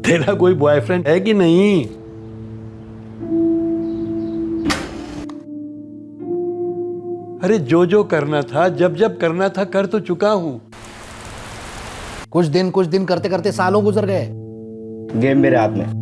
तेरा कोई बॉयफ्रेंड है कि नहीं? अरे जो करना था, जब करना था, कर तो चुका हूं। कुछ दिन करते करते सालों गुजर गए। गेम मेरे हाथ में।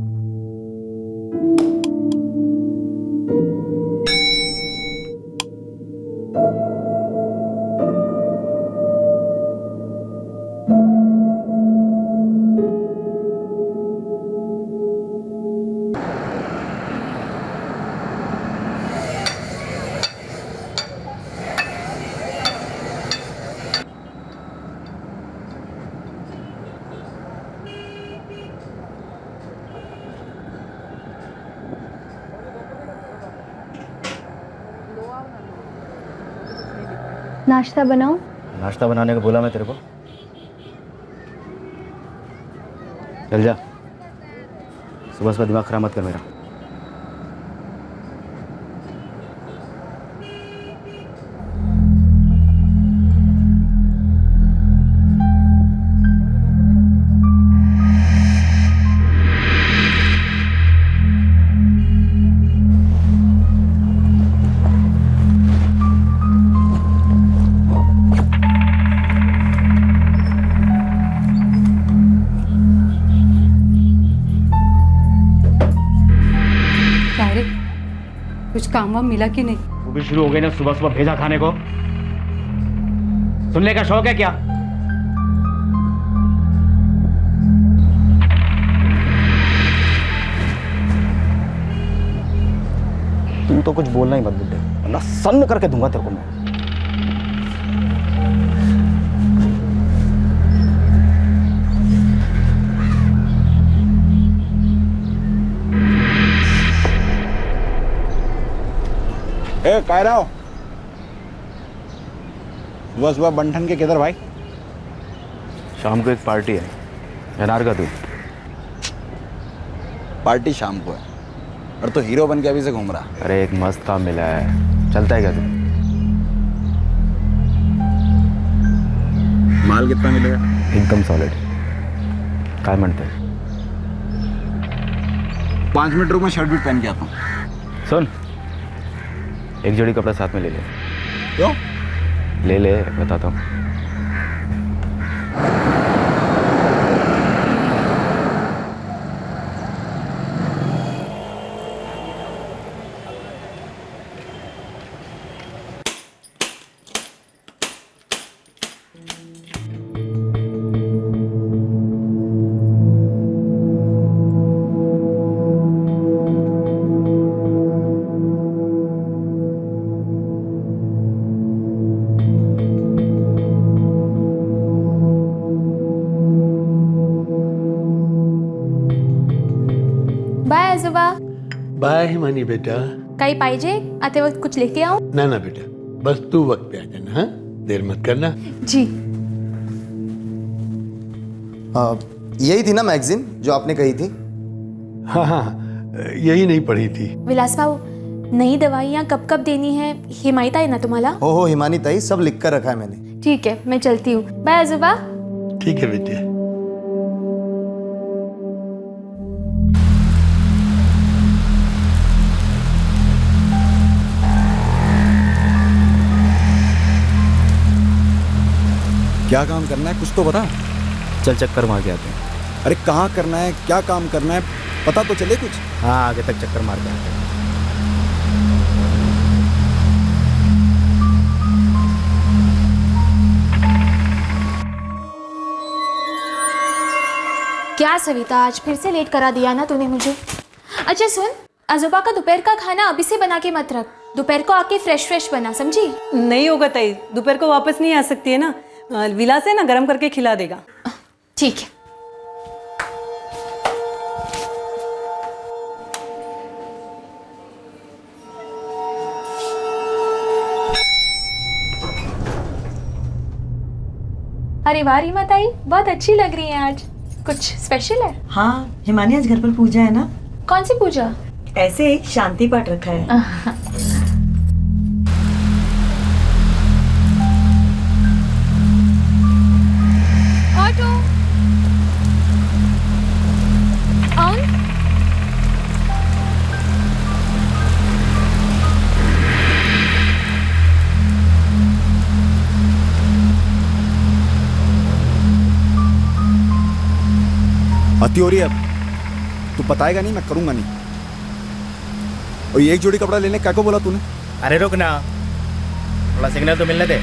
नाश्ता बनाओ। नाश्ता बनाने को बोला मैं तेरे को? चल जा, सुबह सुबह दिमाग खराब मत कर मेरा। कुछ काम वाम मिला कि नहीं? वो भी शुरू हो गई ना सुबह सुबह भेजा खाने को। सुनने का शौक है क्या? तुम तो कुछ बोलना ही मत बुड्ढे, वरना सन्न करके दूंगा तेरे को मैं। ए कह रहा हो सुबह सुबह बंठन के किधर भाई? शाम को एक पार्टी है, एनआर का तू। पार्टी शाम को है और तो हीरो बन के अभी से घूम रहा। अरे एक मस्त काम मिला है, चलता है क्या तू? माल कितना मिलेगा? एकदम सॉलिड। काय म्हणते? 5 मिनट रुक, मैं शर्ट भी पहन के आता हूँ। सुन, एक जोड़ी कपड़ा साथ में ले ले। क्यों? ले ले, बताता हूँ। बाय आजोबा. बाय हिमानी बेटा. काही पाहिजे? आते वक्त कुछ लेके आओ? ना बेटा, बस तू वक्त पे आ जाना. हाँ, देर मत करना. जी. यही थी ना मैगजीन जो आपने कही थी? हाँ, यही नहीं पढ़ी थी. विलास भाऊ, नई दवाइयाँ कब कब देनी है हिमायत है ना तुम्हाला? हो हिमानी ताई, सब लिख कर रखा है मैंने. ठीक है, मैं चलती हूँ. बाय आजोबा. ठीक है बेटे. क्या काम करना है कुछ तो बता. चल चक्कर मार के आते हैं. अरे कहाँ करना है, क्या काम करना है, पता तो चले कुछ. हाँ, आगे तक चक्कर मार के आते हैं. क्या सविता, आज फिर से लेट करा दिया ना तूने मुझे. अच्छा सुन, आजोबा का दोपहर का खाना अभी से बना के मत रख. दोपहर को आके फ्रेश बना, समझी? नहीं होगा ताई, दोपहर को वापस नहीं आ सकती है ना. विलास है ना, गरम करके खिला देगा. ठीक है. अरे वाह रीमा ताई, बहुत अच्छी लग रही है आज. कुछ स्पेशल है? हाँ, हिमानी आज घर पर पूजा है ना. कौन सी पूजा? ऐसे ही शांति पाठ रखा है. अति हो रही है अब। तू बताएगा नहीं, मैं करूंगा नहीं। और ये एक जोड़ी कपड़ा लेने क्या को बोला तूने? अरे रुक ना, थोड़ा सिग्नल तो मिलने दे।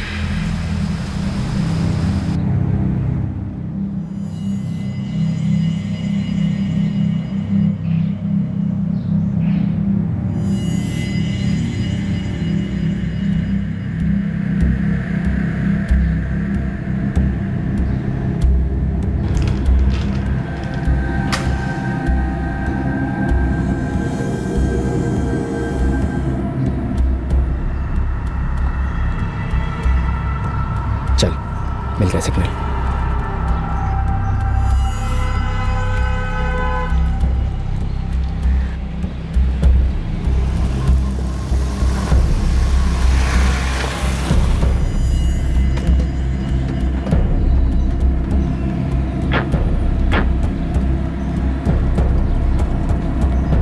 चल मिल गया सिग्नल।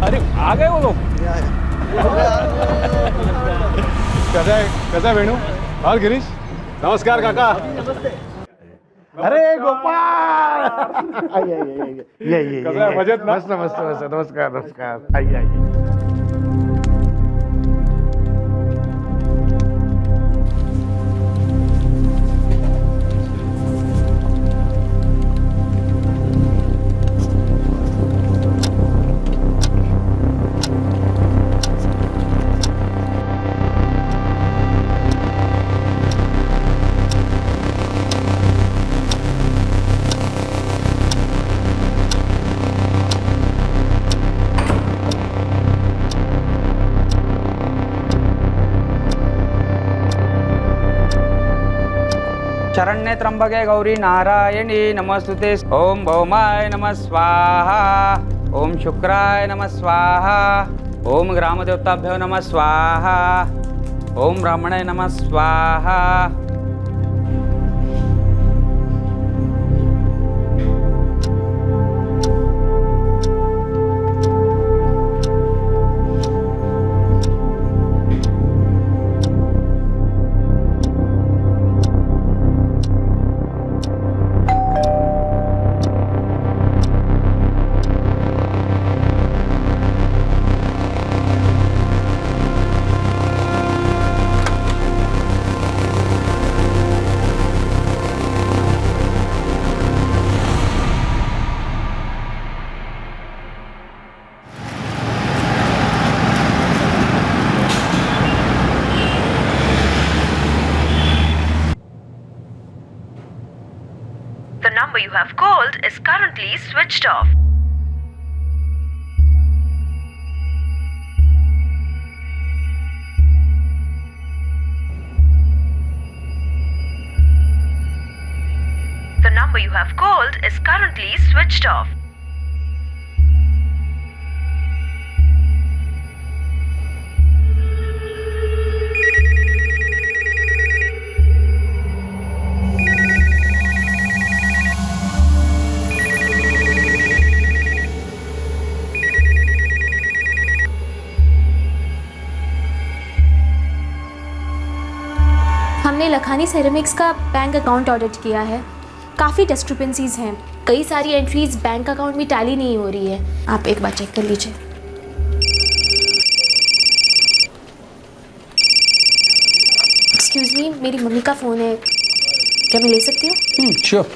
अरे आ गए वो लोग। कैसा है वेणु और गिरीश? नमस्कार काका। अरे गोपाल ये कसं आहे, मजेत ना? मस्त मस्त मस्त नमस्कार नमस्कार आइए शरण्ये त्र्यंबके गौरी नारायणी नमस्तुते। ओम भौमाय नमः स्वाहा, ओम शुक्राय नमः स्वाहा, ओम ग्रामदेवताभ्यो नमः स्वाहा, ओम ब्राह्मणे नमः स्वाहा। The number you have called is currently switched off. The number you have called is currently switched off. हमने लखानी सेरेमिक्स का बैंक अकाउंट ऑडिट किया है। काफ़ी डिस्क्रिपेंसीज हैं, कई सारी एंट्रीज बैंक अकाउंट में टैली नहीं हो रही है। आप एक बार चेक कर लीजिए। एक्सक्यूज मी, मेरी मम्मी का फ़ोन है, क्या मैं ले सकती हूँ? श्योर।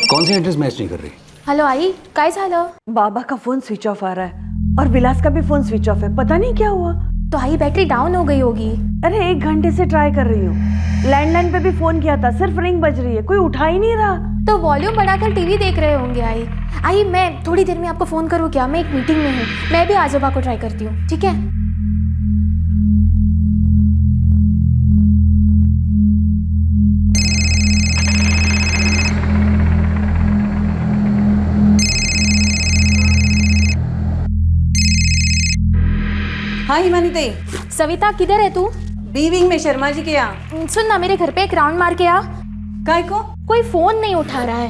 कौन सी एड्रेस मैच नहीं कर रही? हेलो आई, काय झालं? बाबा का फोन स्विच ऑफ आ रहा है और विलास का भी फोन स्विच ऑफ है, पता नहीं क्या हुआ। तो आई बैटरी डाउन हो गई होगी। अरे 1 घंटे से ट्राई कर रही हूँ, लैंडलाइन पे भी फोन किया था, सिर्फ रिंग बज रही है, कोई उठा ही नहीं रहा। तो वॉल्यूम बढ़ाकर टीवी देख रहे होंगे। आई मैं थोड़ी देर में आपको फ़ोन करूँ क्या? मैं एक मीटिंग में हूँ, मैं भी आजोबा को ट्राई करती हूँ, ठीक है? हाँ हिमानी दे। सविता किधर है तू? बी विंग में शर्मा जी के यहाँ। सुन ना, मेरे घर पे एक राउंड मार के आ। काय को? कोई फोन नहीं उठा रहा है,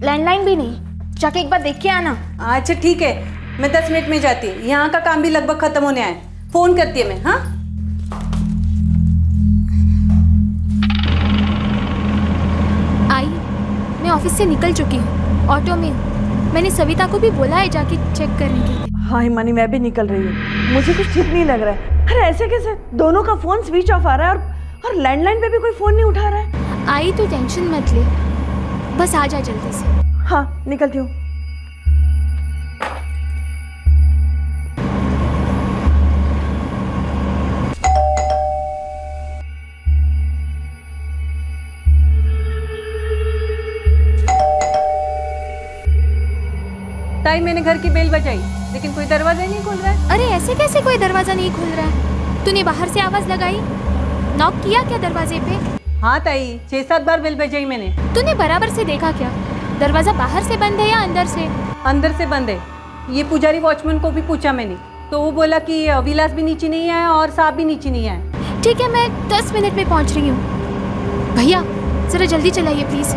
लैंडलाइन भी नहीं, जाके एक बार देख के आना। अच्छा ठीक है, मैं 10 मिनट में जाती हूँ, यहाँ का काम भी लगभग खत्म होने आया, फोन करती है मैं। हाँ आई, मैं ऑफिस से निकल चुकी हूँ, ऑटो में। मैंने सविता को भी बोला है जाके चेक करने के लिए। हाँ हिमानी, मैं भी निकल रही हूँ। मुझे कुछ ठीक नहीं लग रहा है। अरे ऐसे कैसे? दोनों का फोन स्विच ऑफ आ रहा है और लैंडलाइन पे भी कोई फोन नहीं उठा रहा है। आई तो टेंशन मत ले, बस आ जा जल्दी से। हाँ निकलती हूँ। ताई मैंने घर की बेल बजाई लेकिन कोई दरवाजा ही नहीं खोल रहा है। अरे ऐसे कैसे कोई दरवाजा नहीं खुल रहा है? तूने बाहर से आवाज लगाई, नॉक किया क्या दरवाजे पे? हाँ ताई, 6-7 बार बेल बजाई मैंने। तूने बराबर से देखा क्या? दरवाजा बाहर से बंद है या अंदर से? अंदर से बंद है। ये पुजारी वॉचमैन को भी पूछा मैंने, तो वो बोला कि विलास भी नीचे नहीं आया और साहब भी नीचे नहीं आए। ठीक है, मैं 10 मिनट में पहुंच रही हूँ। भैया जरा जल्दी चलाइए प्लीज।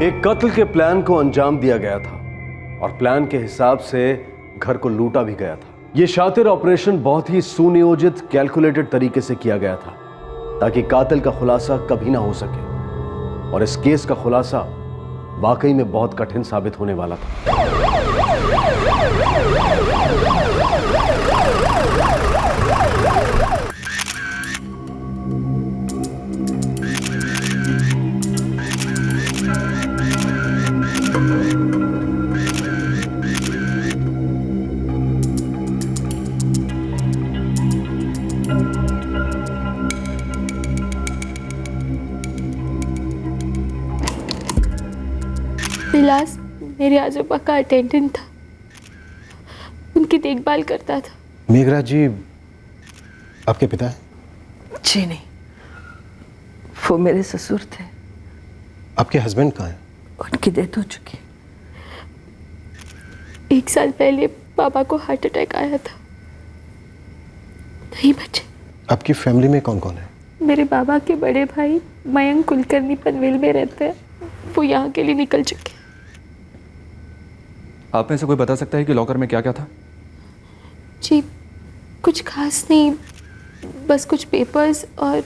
एक कत्ल के प्लान को अंजाम दिया गया था और प्लान के हिसाब से घर को लूटा भी गया था। यह शातिर ऑपरेशन बहुत ही सुनियोजित, कैलकुलेटेड तरीके से किया गया था ताकि कातिल का खुलासा कभी ना हो सके, और इस केस का खुलासा वाकई में बहुत कठिन साबित होने वाला था। विलास मेरे आजोबा का अटेंडेंट था, उनकी देखभाल करता था। मेघराज जी आपके पिता हैं? जी नहीं, वो मेरे ससुर थे। आपके हस्बैंड कहाँ हैं? उनकी डेथ हो चुकी। 1 साल पहले पापा को हार्ट अटैक आया था, नहीं बचे। आपकी फैमिली में कौन कौन है? मेरे बाबा के बड़े भाई मयंक कुलकर्णी पनवेल में रहते हैं, वो यहाँ के लिए निकल चुके। आप में से कोई बता सकता है कि लॉकर में क्या क्या था? जी कुछ खास नहीं, बस कुछ पेपर्स और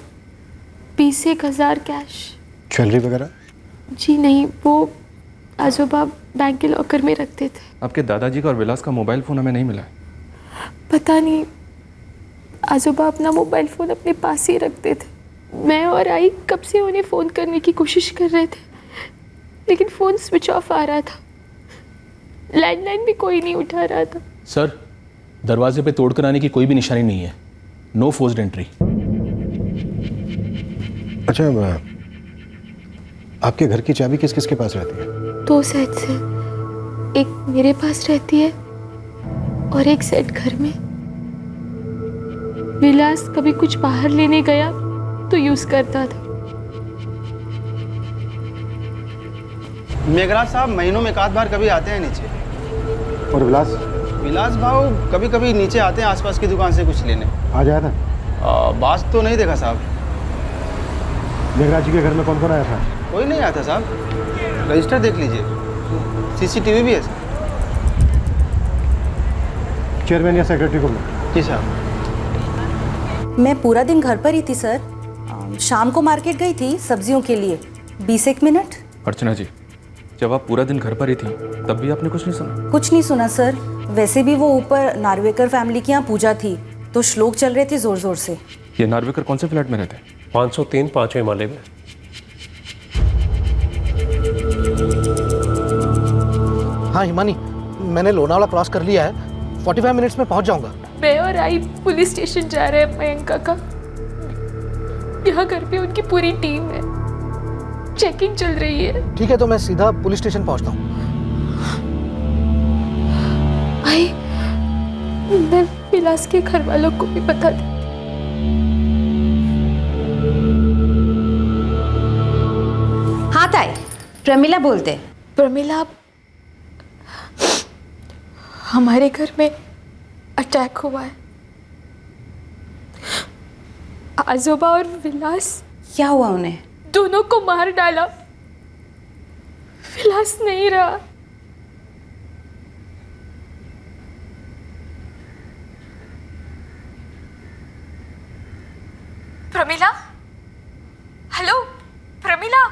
20,000 कैश। ज्वेलरी वगैरह? जी नहीं, वो आजोबा बैंक के लॉकर में रखते थे। आपके दादाजी का और विलास का मोबाइल फ़ोन हमें नहीं मिला। पता नहीं, आजोबा अपना मोबाइल फ़ोन अपने पास ही रखते थे। मैं और आई कब से उन्हें फ़ोन करने की कोशिश कर रहे थे, लेकिन फ़ोन स्विच ऑफ आ रहा था, लैंडलाइन भी कोई नहीं उठा रहा था। सर, दरवाजे पे तोड़कर आने की कोई भी निशानी नहीं है। No forced entry. अच्छा, आपके घर की चाबी किस किस के पास रहती है? 2 सेट से, एक मेरे पास रहती है और एक सेट घर में। विलास कभी कुछ बाहर लेने गया तो यूज करता था। मेघराज साहब महीनों में एक आध बार कभी आते हैं नीचे। और विलास? विलास भाव कभी कभी नीचे आते हैं आसपास की दुकान से कुछ लेने। आ जाया था? बास तो नहीं देखा साहब। मेघराज जी के घर में कौन कौन आया था? कोई नहीं आया था साहब। रजिस्टर देख लीजिए, सीसीटीवी भी है सर। चेयरमैन या सेक्रेटरी को बुलाओ। जी साहब। मैं पूरा दिन घर पर ही थी सर। शाम को मार्केट गई थी सब्जियों के लिए। 20 मिनट। अर्चना जी, जब आप पूरा दिन घर पर ही थी तब भी आपने कुछ नहीं सुना? कुछ नहीं सुना सर। वैसे भी वो ऊपर नार्वेकर फैमिली की यहाँ पूजा थी तो श्लोक चल रहे थे जोर जोर से। ये नार्वेकर कौन से फ्लैट में रहते हैं? 503 5वें माले में। हाँ हिमानी, मैंने लोनावाला क्रॉस कर लिया है, 45 मिनट्स में पहुंच जाऊंगा। मैं और आई पुलिस स्टेशन जा रहे हैं मयंक काका। यहाँ घर पे उनकी पूरी टीम है, चेकिंग चल रही है। ठीक है, तो मैं सीधा पुलिस स्टेशन पहुंचता हूँ। आई, मैं विलास के घर वालों को भी बता दूं। हाँ ताई, प्रमिला बोलते। प्रमिला, हमारे घर में अटैक हुआ है। आजोबा और विलास। क्या हुआ उन्हें? दोनों को मार डाला। विलास नहीं रहा। प्रमिला, हेलो प्रमिला,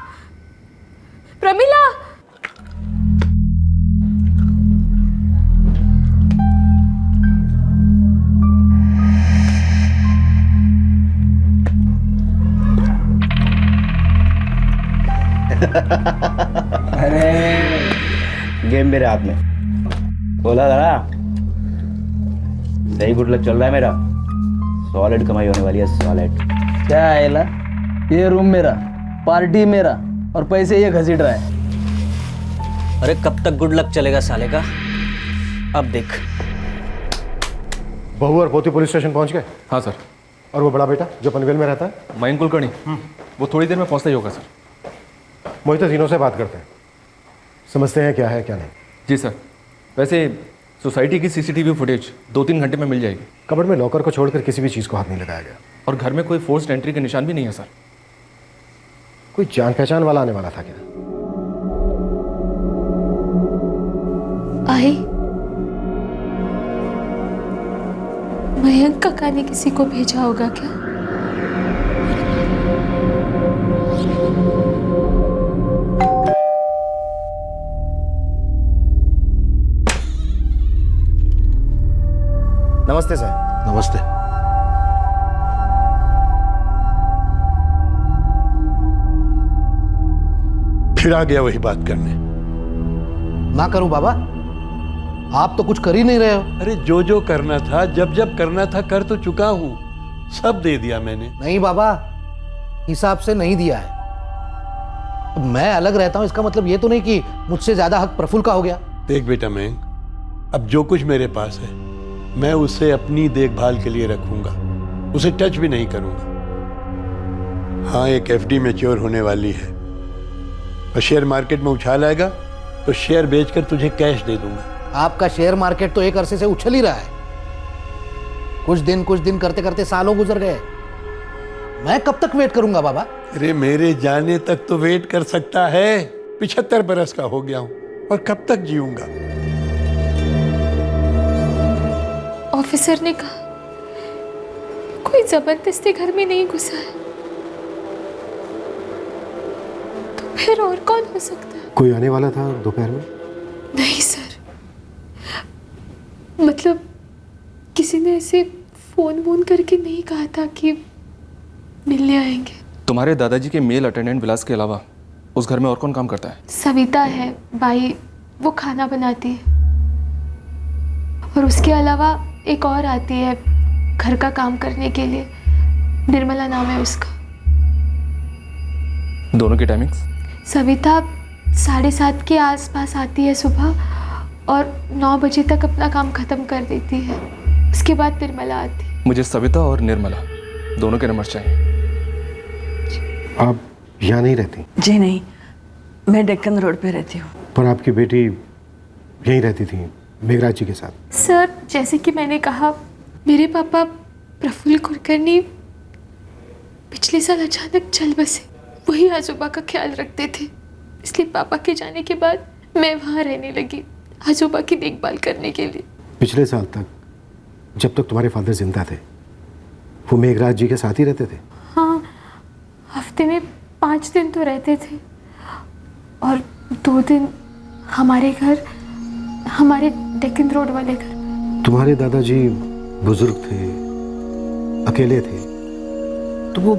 प्रमिला। अरे गेम मेरे हाथ में। बोला दादा, सही गुड लक चल रहा है मेरा। सॉलिड कमाई होने वाली है, सॉलिड। क्या है ला? ये रूम मेरा, पार्टी मेरा और पैसे ये घसीट रहा है। अरे कब तक गुड लक चलेगा साले का? अब देख। बहू और पोती पुलिस स्टेशन पहुंच गए? हाँ सर। और वो बड़ा बेटा जो पनवेल में रहता है? मयंक कुलकर्णी, वो थोड़ी देर में पहुंचता ही होगा सर। मोहित, तीनों से बात करते हैं, समझते हैं क्या है क्या नहीं। जी सर। वैसे सोसाइटी की सीसीटीवी फुटेज 2-3 घंटे में मिल जाएगी। कबर्ड में लॉकर को छोड़कर किसी भी चीज़ को हाथ नहीं लगाया गया। और घर में कोई फोर्स्ड एंट्री के निशान भी नहीं है सर। कोई जान पहचान वाला आने वाला था क्या? आई, मयंक काका ने किसी को भेजा होगा क्या? नमस्ते सर। नमस्ते। फिर आ गया वही बात करने। ना करूं बाबा, आप तो कुछ कर ही नहीं रहे हो। अरे जो जो करना था, जब जब करना था कर तो चुका हूं। सब दे दिया मैंने। नहीं बाबा, हिसाब से नहीं दिया है। अब मैं अलग रहता हूं, इसका मतलब ये तो नहीं कि मुझसे ज्यादा हक प्रफुल्ल का हो गया। देख बेटा मयंक, अब जो कुछ मेरे पास है मैं उसे अपनी देखभाल के लिए रखूंगा, उसे टच भी नहीं करूंगा। हाँ, एक एफडी मैच्योर होने वाली है और शेयर मार्केट में उछाल आएगा तो शेयर बेचकर तुझे कैश दे दूंगा। आपका शेयर मार्केट तो एक अरसे से उछल ही रहा है। कुछ दिन करते करते सालों गुजर गए। मैं कब तक वेट करूंगा बाबा? अरे मेरे जाने तक तो वेट कर सकता है। 75 बरस का हो गया हूं और कब तक जीऊंगा। ऑफिसर ने कहा कोई जबरदस्ती घर में नहीं घुसा है, तो फिर और कौन हो सकता है? कोई आने वाला था दोपहर में? नहीं सर, मतलब किसी ने ऐसे फोन वोन करके नहीं कहा था कि मिलने आएंगे। तुम्हारे दादाजी के मेल अटेंडेंट विलास के अलावा उस घर में और कौन काम करता है? सविता है बाई, वो खाना बनाती है। और उसके अलावा एक और आती है घर का काम करने के लिए। निर्मला नाम है उसका। दोनों की टाइमिंग्स? सविता 7:30 के आसपास आती है सुबह और 9 बजे तक अपना काम ख़त्म कर देती है। उसके बाद निर्मला आती है। मुझे सविता और निर्मला दोनों के नंबर चाहिए। आप यहाँ नहीं रहती? जी नहीं, मैं डेक्कन रोड पे रहती हूँ। पर आपकी बेटी यहीं रहती थी मेघराज जी के साथ। सर, जैसे कि मैंने कहा, मेरे पापा प्रफुल्ल कुलकर्णी पिछले साल अचानक चल बसे। वही आजोबा का ख्याल रखते थे, इसलिए पापा के जाने के बाद मैं वहाँ रहने लगी आजोबा की देखभाल करने के लिए। पिछले साल तक जब तक तुम्हारे फादर जिंदा थे वो मेघराज जी के साथ ही रहते थे? हाँ, हफ्ते में 5 दिन तो रहते थे और 2 दिन हमारे घर, हमारे डेक्कन रोड वाले घर। तुम्हारे दादाजी बुजुर्ग थे, अकेले थे, तो वो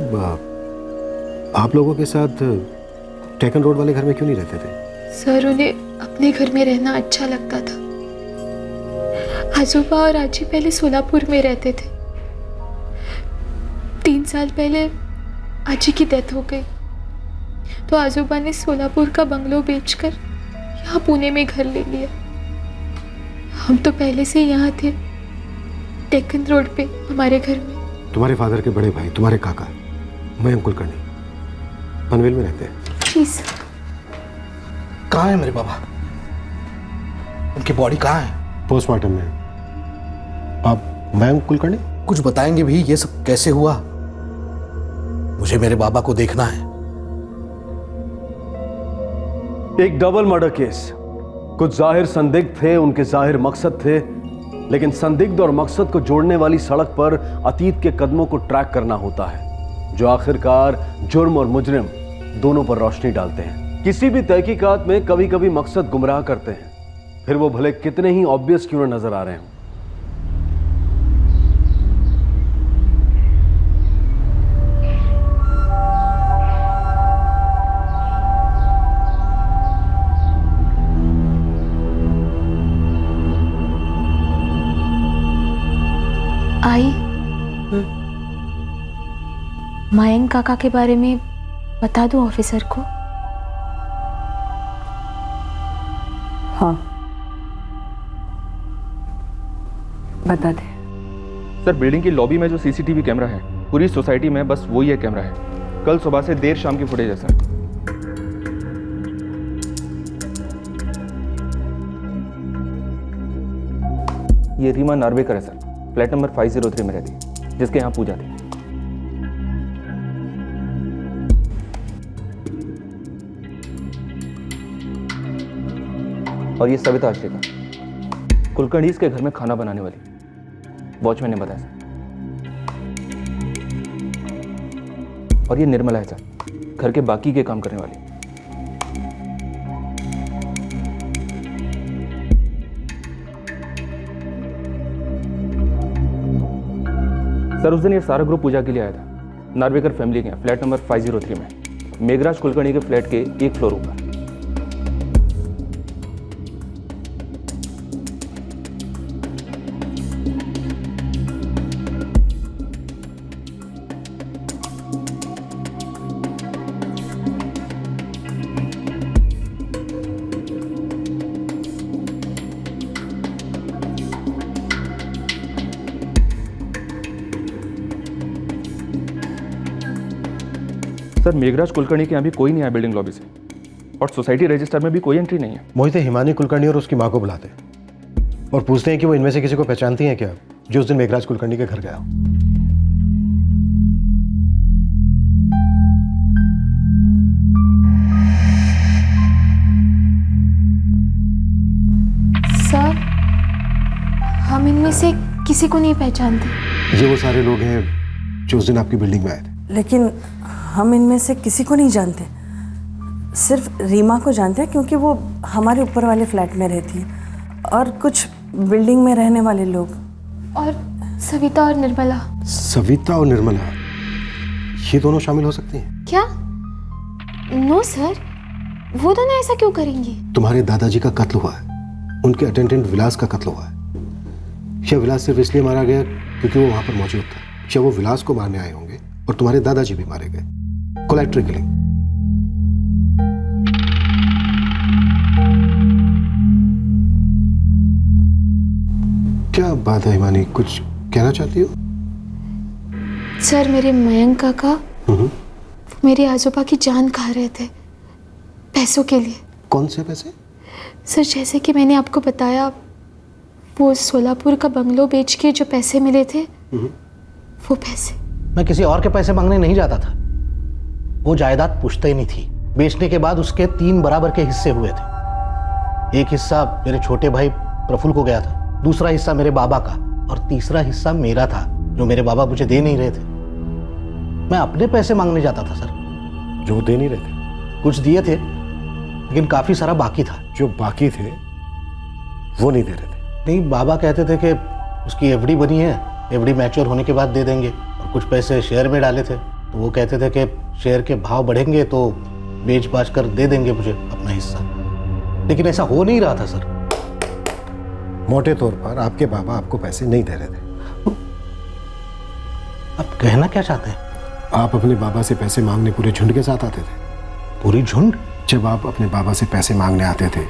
आप लोगों के साथ डेक्कन रोड वाले घर में क्यों नहीं रहते थे? सर, उन्हें अपने घर में रहना अच्छा लगता था। आजोबा और आजी पहले सोलापुर में रहते थे। 3 साल पहले आजी की डेथ हो गई, तो आजोबा ने सोलापुर का बंगलो बेचकर यहाँ पुणे में घर ले लिया। हम तो पहले से यहाँ थे, डेक्कन रोड पे हमारे घर में। तुम्हारे फादर के बड़े भाई, तुम्हारे काका मयंक कुलकर्णी पनवेल में रहते हैं। जी सर। कहाँ है मेरे बाबा? उनकी बॉडी कहाँ है? पोस्टमार्टम में। आप मयंक कुलकर्णी? कुछ बताएंगे भी, ये सब कैसे हुआ? मुझे मेरे बाबा को देखना है। एक डबल मर्डर केस। कुछ जाहिर संदिग्ध थे, उनके जाहिर मकसद थे, लेकिन संदिग्ध और मकसद को जोड़ने वाली सड़क पर अतीत के कदमों को ट्रैक करना होता है, जो आखिरकार जुर्म और मुजरिम दोनों पर रोशनी डालते हैं। किसी भी तहकीकात में कभी कभी मकसद गुमराह करते हैं, फिर वो भले कितने ही ऑब्वियस क्यों न नजर आ रहे हों। आई, मयंक काका के बारे में बता दूं ऑफिसर को? हाँ, बता दे। सर, बिल्डिंग की लॉबी में जो सीसीटीवी कैमरा है, पूरी सोसाइटी में बस वही एक कैमरा है। कल सुबह से देर शाम की फुटेज है सर। ये रीमा नार्वेकर है सर, फ्लैट नंबर 503 में रहती है, जिसके यहाँ पूजा थी। और ये सविता आश्रिका, कुलकर्णी के घर में खाना बनाने वाली, वॉचमैन ने बताया सर। और ये निर्मला है सर, घर के बाकी के काम करने वाली। सर, उस दिन ये सारा ग्रुप पूजा के लिए आया था नार्वेकर फैमिली के यहाँ, फ्लैट नंबर 503 में, मेघराज कुलकर्णी के फ्लैट के 1 फ्लोर ऊपर। सर, मेघराज कुलकर्णी के यहाँ भी कोई नहीं आया बिल्डिंग लॉबी से, और सोसाइटी रजिस्टर में भी कोई एंट्री नहीं है। मोहित हिमानी कुलकर्णी और उसकी माँ को बुलाते हैं और पूछते हैं कि वो इनमें से किसी को पहचानती हैं क्या, जो उस दिन मेघराज कुलकर्णी के घर गया। सर, हम इनमें से किसी को नहीं पहचानते। ये वो सारे लोग हैं जो उस दिन आपकी बिल्डिंग में आए थे। लेकिन हम इनमें से किसी को नहीं जानते, सिर्फ रीमा को जानते हैं, क्योंकि वो हमारे ऊपर वाले फ्लैट में रहती है, और कुछ बिल्डिंग में रहने वाले लोग। और सविता और निर्मला। सविता और निर्मला, ये दोनों शामिल हो सकती हैं क्या? नो सर, वो दोनों ऐसा क्यों करेंगे? तुम्हारे दादाजी का कत्ल हुआ है, उनके अटेंडेंट विलास का कत्ल हुआ है, या विलास सिर्फ इसलिए मारा गया क्योंकि वो वहां पर मौजूद था, या वो विलास को मारने आए होंगे और तुम्हारे दादाजी भी मारे गए। Collateral killing. क्या बात है हिमानी, कुछ कहना चाहती हो? सर, मेरे मयंक काका मेरे आजोबा की जान खा रहे थे पैसों के लिए। कौन से पैसे? सर, जैसे कि मैंने आपको बताया, वो सोलापुर का बंगलो बेच के जो पैसे मिले थे, वो पैसे। मैं किसी और के पैसे मांगने नहीं जाता था। वो जायदाद पुश्तैनी नहीं थी। बेचने के बाद उसके 3 बराबर के हिस्से हुए थे। एक हिस्सा मेरे छोटे भाई प्रफुल्ल को गया था, दूसरा हिस्सा मेरे बाबा का, और तीसरा हिस्सा मेरा था जो मेरे बाबा मुझे दे नहीं रहे थे। मैं अपने पैसे मांगने जाता था सर। जो दे नहीं रहे थे? कुछ दिए थे, लेकिन काफी सारा बाकी था। जो बाकी थे वो नहीं दे रहे थे? नहीं, बाबा कहते थे कि उसकी एफडी बनी है, एफडी मैच्योर होने के बाद दे देंगे, और कुछ पैसे शेयर में डाले थे, तो वो कहते थे कि शेयर के भाव बढ़ेंगे तो बेच बाच कर दे देंगे मुझे अपना हिस्सा। लेकिन ऐसा हो नहीं रहा था सर। मोटे तौर पर आपके बाबा आपको पैसे नहीं दे रहे थे। आप कहना क्या चाहते हैं? आप अपने बाबा से पैसे मांगने पूरे झुंड के साथ आते थे। पूरी झुंड? जब आप अपने बाबा से पैसे मांगने आते थे,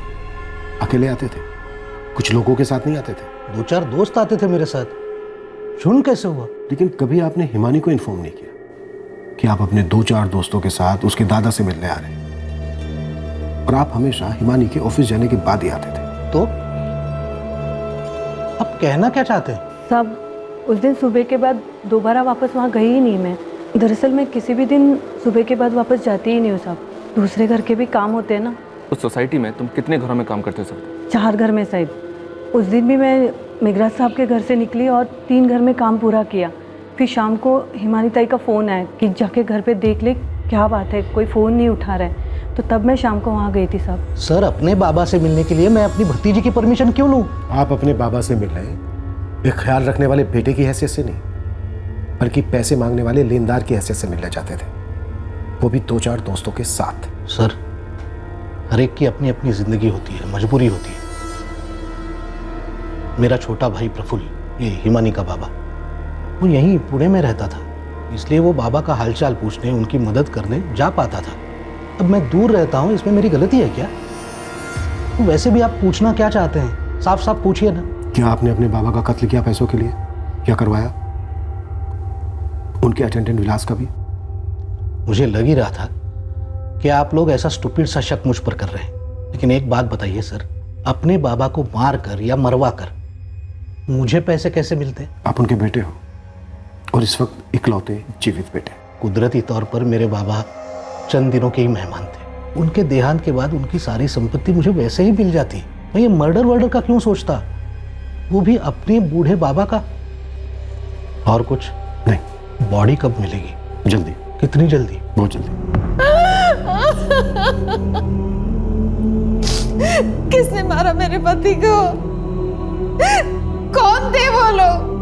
अकेले आते थे? कुछ लोगों के साथ नहीं आते थे? 2-4 दोस्त आते थे मेरे साथ। झुंड कैसे हुआ? लेकिन कभी आपने हिमानी को इन्फॉर्म नहीं किया कि आप अपने 2-4 दोस्तों के साथ उसके दादा से मिलने आ रहे हैं, और आप हमेशा हिमानी के ऑफिस जाने के बाद ही आते थे। तो आप कहना क्या चाहते हैं? सब उस दिन सुबह के बाद दोबारा वापस वहाँ गई ही नहीं मैं। दरअसल मैं किसी भी दिन सुबह के बाद वापस जाती ही नहीं हूँ साहब। दूसरे घर के भी काम होते हैं ना। उस सोसाइटी में तुम कितने घरों में काम करते हो सर? 4 घर में साहब। उस दिन भी मैं मेघराज साहब के घर से निकली और 3 घर में काम पूरा किया। फिर शाम को हिमानी ताई का फ़ोन आया कि जाके घर पे देख ले क्या बात है, कोई फ़ोन नहीं उठा रहा है। तो तब मैं शाम को वहाँ गई थी साहब। सर, अपने बाबा से मिलने के लिए मैं अपनी भतीजी की परमिशन क्यों लूँ? आप अपने बाबा से मिल रहे एक ख्याल रखने वाले बेटे की हैसियत से नहीं, बल्कि पैसे मांगने वाले लेनदार की हैसियत से मिलना चाहते थे, वो भी 2-4 दोस्तों के साथ। सर, हर एक की अपनी अपनी जिंदगी होती है, मजबूरी होती है। मेरा छोटा भाई प्रफुल्ल, ये हिमानी का बाबा, वो यहीं पुणे में रहता था, इसलिए वो बाबा का हालचाल पूछने, उनकी मदद करने जा पाता था। अब मैं दूर रहता हूँ, इसमें मेरी गलती है क्या? तो वैसे भी आप पूछना क्या चाहते हैं? साफ साफ पूछिए ना। क्या आपने अपने बाबा का कत्ल किया पैसों के लिए? क्या करवाया? उनके अटेंडेंट विलास का भी? मुझे लग ही रहा था कि आप लोग ऐसा स्टूपिड सा शक मुझ पर कर रहे हैं। लेकिन एक बात बताइए सर, अपने बाबा को मार कर या मरवा कर मुझे पैसे कैसे मिलते? आप उनके बेटे हो, और इस वक्त इकलौते जीवित बेटे। कुदरती तौर पर मेरे बाबा चंद दिनों के ही मेहमान थे। उनके देहांत के बाद उनकी सारी संपत्ति मुझे वैसे ही मिल जाती। मैं ये मर्डर वर्डर का क्यों सोचता, वो भी अपने बूढ़े बाबा का? और कुछ नहीं। बॉडी कब मिलेगी? जल्दी। कितनी जल्दी? बहुत जल्दी। किसने मारा मेरे पति को? कौन थे वो लोग?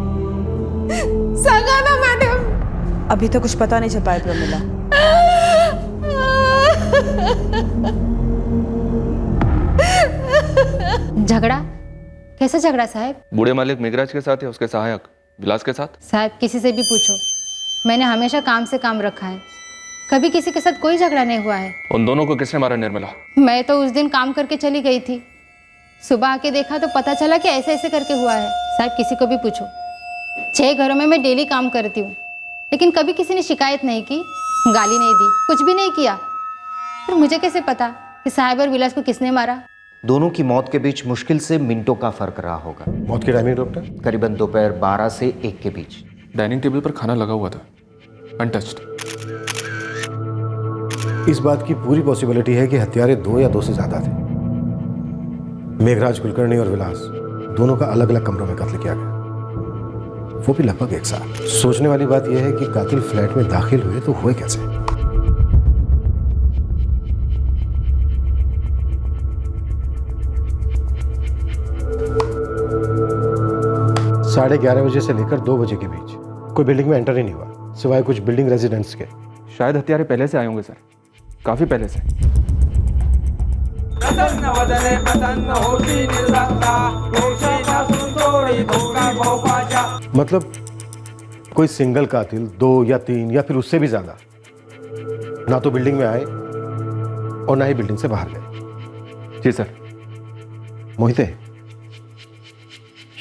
संगाना मैडम। अभी तो कुछ पता नहीं चल पाया प्रमिला। झगड़ा? कैसा झगड़ा साहब? बूढ़े मालिक मेघराज के साथ या उसके सहायक विलास के साथ? साहब, किसी से भी पूछो, मैंने हमेशा काम से काम रखा है, कभी किसी के साथ कोई झगड़ा नहीं हुआ है। उन दोनों को किसने मारा निर्मला? मैं तो उस दिन काम करके चली गई थी, सुबह आके देखा तो पता चला कि ऐसे ऐसे करके हुआ है। साहब, किसी को भी पूछो। 6 घरों में मैं डेली काम करती हूँ, लेकिन कभी किसी ने शिकायत नहीं की, गाली नहीं दी, कुछ भी नहीं किया। पर मुझे कैसे पता कि साहब और विलास को किसने मारा? दोनों की मौत के बीच मुश्किल से मिनटों का फर्क रहा होगा। मौत की टाइमिंग डॉक्टर? करीबन दोपहर 12 से 1 के बीच। डाइनिंग टेबल पर खाना लगा हुआ था, अनटच्ड। इस बात की पूरी पॉसिबिलिटी है कि हत्यारे 2 या 2 से ज्यादा थे। मेघराज कुलकर्णी और विलास दोनों का अलग अलग कमरों में कत्ल किया गया, वो भी लगभग एक साथ। सोचने वाली बात यह है कि कातिल फ्लैट में दाखिल हुए तो हुए कैसे? 11:30 बजे से लेकर 2 बजे के बीच कोई बिल्डिंग में एंटर ही नहीं हुआ, सिवाय कुछ बिल्डिंग रेजिडेंट्स के। शायद हत्यारे पहले से आए होंगे सर, काफी पहले से। प्रसन्न वदने प्रसन्न होती निर्लज्जा, दोषी न सुंदोरी धोखा मतलब कोई सिंगल कातिल 2 या 3 या फिर उससे भी ज्यादा ना तो बिल्डिंग में आए और ना ही बिल्डिंग से बाहर गए। जी सर। मोहिते,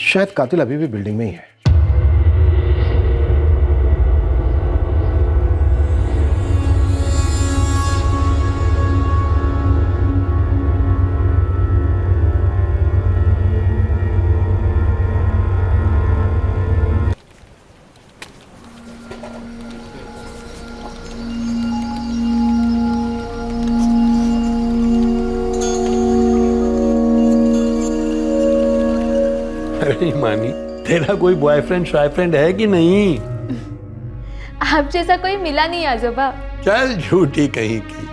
शायद कातिल अभी भी बिल्डिंग में ही है। मानी, तेरा कोई बॉयफ्रेंड शॉयफ्रेंड है कि नहीं? आप जैसा कोई मिला नहीं आजोबा। चल झूठी कहीं की,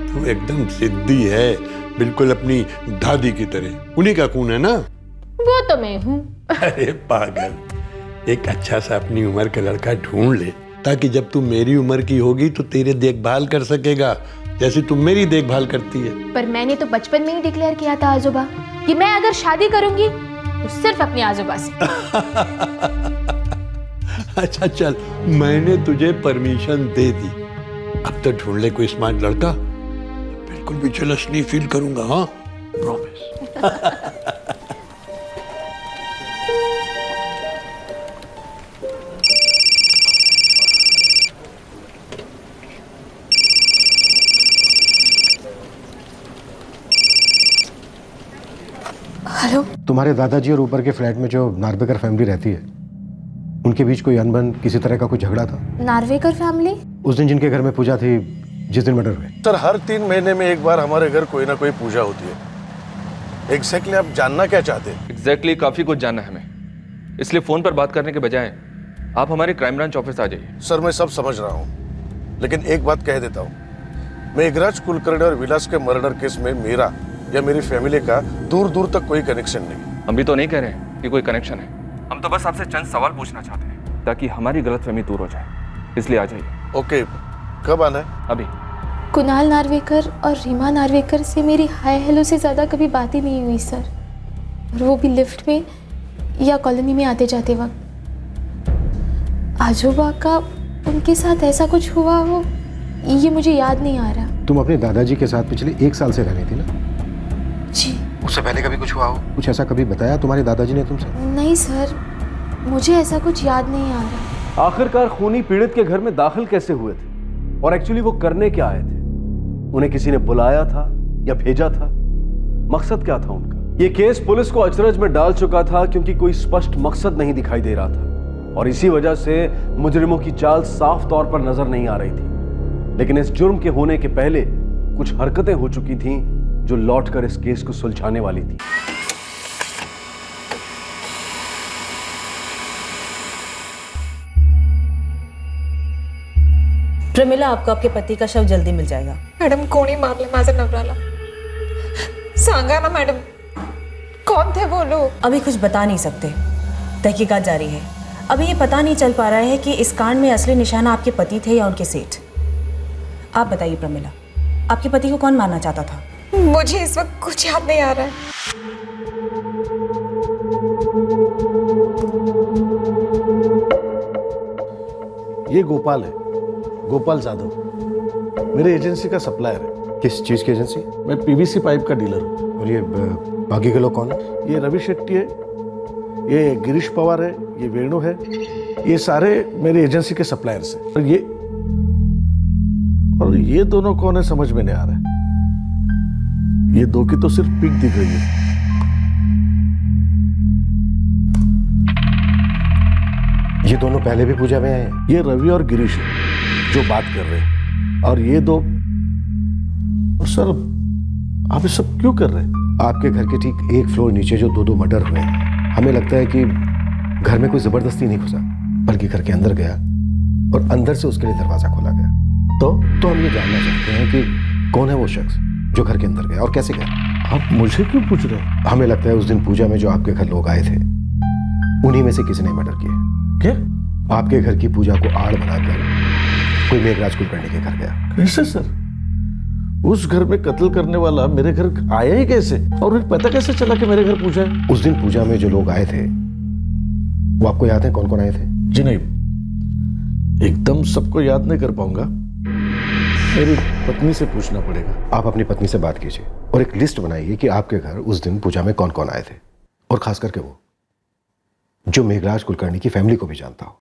तू एकदम जिद्दी है, बिल्कुल अपनी दादी की तरह। उन्हीं का खून है ना? वो तो मैं हूँ। अरे पागल, एक अच्छा सा अपनी उम्र का लड़का ढूंढ ले, ताकि जब तू मेरी उम्र की होगी तो तेरे देखभाल कर सकेगा जैसे तू मेरी देखभाल करती है। पर मैंने तो बचपन में ही डिक्लेयर किया था आजोबा कि मैं अगर शादी करूंगी तो सिर्फ अपने आजोबा से। अच्छा चल, मैंने तुझे परमिशन दे दी, अब तो ढूंढ ले कोई स्मार्ट लड़का, बिल्कुल भी जेलस नहीं फील करूंगा। हाँ, प्रॉमिस। हेलो। तुम्हारे दादाजी और ऊपर के फ्लैट में जो नार्वेकर फैमिली रहती है, उनके बीच कोई अनबन, किसी तरह का कोई झगड़ा था? नार्वेकर फैमिली? उस दिन जिनके घर में पूजा थी, जिस दिन मर्डर हुए। सर, हर 3 महीने में एक बार हमारे घर कोई ना कोई पूजा होती है। एग्जैक्टली आप जानना क्या चाहते हैं? एग्जैक्टली काफी कुछ जानना है हमें, इसलिए फोन पर बात करने के बजाय आप हमारे क्राइम ब्रांच ऑफिस आ जाइए। सर, मैं सब समझ रहा हूँ, लेकिन एक बात कह देता हूँ, मेघराज कुलकर्णी और विलास के मर्डर केस में मेरा या मेरी फैमिली का दूर दूर तक कोई कनेक्शन नहीं। हम भी तो नहीं कह रहे हैं कि कोई कनेक्शन है, हम तो बस आपसे चंद सवाल पूछना चाहते हैं ताकि हमारी गलतफहमी दूर हो जाए, इसलिए आ जाइए। ओके, कब आना है? अभी। कुणाल नार्वेकर और रीमा नार्वेकर से मेरी हाय हेलो से ज़्यादा कभी बात ही नहीं हुई सर, और वो भी लिफ्ट में या कॉलोनी में आते जाते वक्त। आजोबा का उनके साथ ऐसा कुछ हुआ हो, ये मुझे याद नहीं आ रहा। तुम अपने दादाजी के साथ पिछले 1 साल से रहनी थी ना? जी। उससे पहले कभी कुछ हुआ हो? कुछ ऐसा कभी बताया तुम्हारे दादाजी ने तुमसे? नहीं सर, मुझे ऐसा कुछ याद नहीं आ रहा। आखिरकार खूनी पीड़ित के घर में दाखिल कैसे हुए थे और एक्चुअली वो करने क्या आए थे? उन्हें किसी ने बुलाया था या भेजा था? मकसद क्या था उनका? ये केस पुलिस को अचरज में डाल चुका था क्योंकि कोई स्पष्ट मकसद नहीं दिखाई दे रहा था और इसी वजह से मुजरिमों की चाल साफ तौर पर नजर नहीं आ रही थी। लेकिन इस जुर्म के होने के पहले कुछ हरकतें हो चुकी थीं जो लौटकर इस केस को सुलझाने वाली थी। प्रमिला, आपको आपके पति का शव जल्दी मिल जाएगा। मॅडम, कोणी मारले माझा नवऱ्याला? सांगा ना मॅडम, कौन थे वो लोग? अभी कुछ बता नहीं सकते, तहकीकात जारी है। अभी ये पता नहीं चल पा रहा है कि इस कांड में असली निशाना आपके पति थे या उनके सेठ। आप बताइए प्रमिला, आपके पति को कौन मारना चाहता था? मुझे इस वक्त कुछ याद नहीं आ रहा है। ये गोपाल है, गोपाल जाधव, मेरे एजेंसी का सप्लायर है। किस चीज की एजेंसी? मैं पीवीसी पाइप का डीलर हूँ। और ये बाकी के लोग कौन है? ये रवि शेट्टी है, ये गिरीश पवार है, ये वेणु है, ये सारे मेरी एजेंसी के सप्लायर्स हैं। और ये दोनों कौन है समझ में नहीं आ रहा है। ये दो की तो सिर्फ पिक दिख रही है। ये दोनों पहले भी पूजा में आए हैं? ये रवि और गिरीश है जो बात कर रहे हैं, और ये दो। और सर, आप ये सब क्यों कर रहे हैं? आपके घर के ठीक 1 फ्लोर नीचे जो 2 मर्डर हुए हैं, हमें लगता है कि घर में कोई जबरदस्ती नहीं घुसा, बल्कि घर के अंदर गया और अंदर से उसके लिए दरवाजा खोला गया। तो हम ये जानना चाहते हैं कि कौन है वो शख्स जो घर के अंदर गया और कैसे गया? आप मुझे क्यों पूछ रहे हैं? हमें लगता है उस दिन पूजा में जो आपके घर लोग आए थे, उन्हीं में से किसी ने मर्डर किया। क्या? आपके घर की पूजा को आड़ बनाकर कोई मेघराज कुलकर्णी के घर गया। कैसे सर? उस घर में कत्ल करने वाला मेरे घर आया ही कैसे? और उन्हें पता कैसे चला कि मेरे घर पूजा है? उस दिन पूजा में जो लोग आए थे, वो आपको याद है कौन कौन आए थे? जी नहीं, एकदम सबको याद नहीं कर पाऊंगा, मेरी पत्नी से पूछना पड़ेगा। आप अपनी पत्नी से बात कीजिए और एक लिस्ट बनाइए कि आपके घर उस दिन पूजा में कौन कौन आए थे, और खास करके वो जो मेघराज कुलकर्णी की फैमिली को भी जानता हो।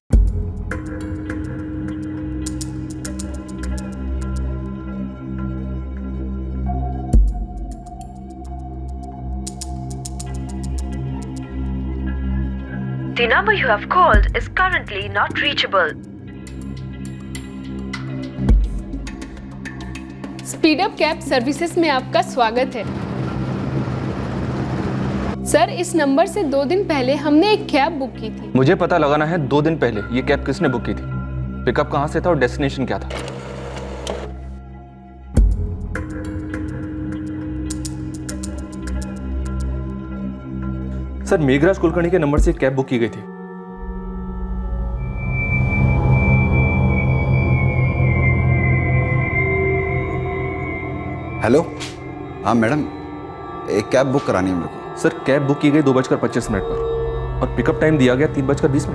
The number you have called is currently not reachable. Speed up cab services में आपका स्वागत है। सर, इस नंबर से 2 दिन पहले हमने एक कैब बुक की थी। मुझे पता लगाना है 2 दिन पहले ये कैब किसने बुक की थी, पिकअप कहाँ से था और डेस्टिनेशन क्या था। सर, मेघराज कुलकर्णी के नंबर से एक कैब बुक की गई थी। हेलो, हाँ मैडम, एक कैब बुक करानी है मेरे को। सर, कैब बुक की गई 2:25 पर और पिकअप टाइम दिया गया 3:20।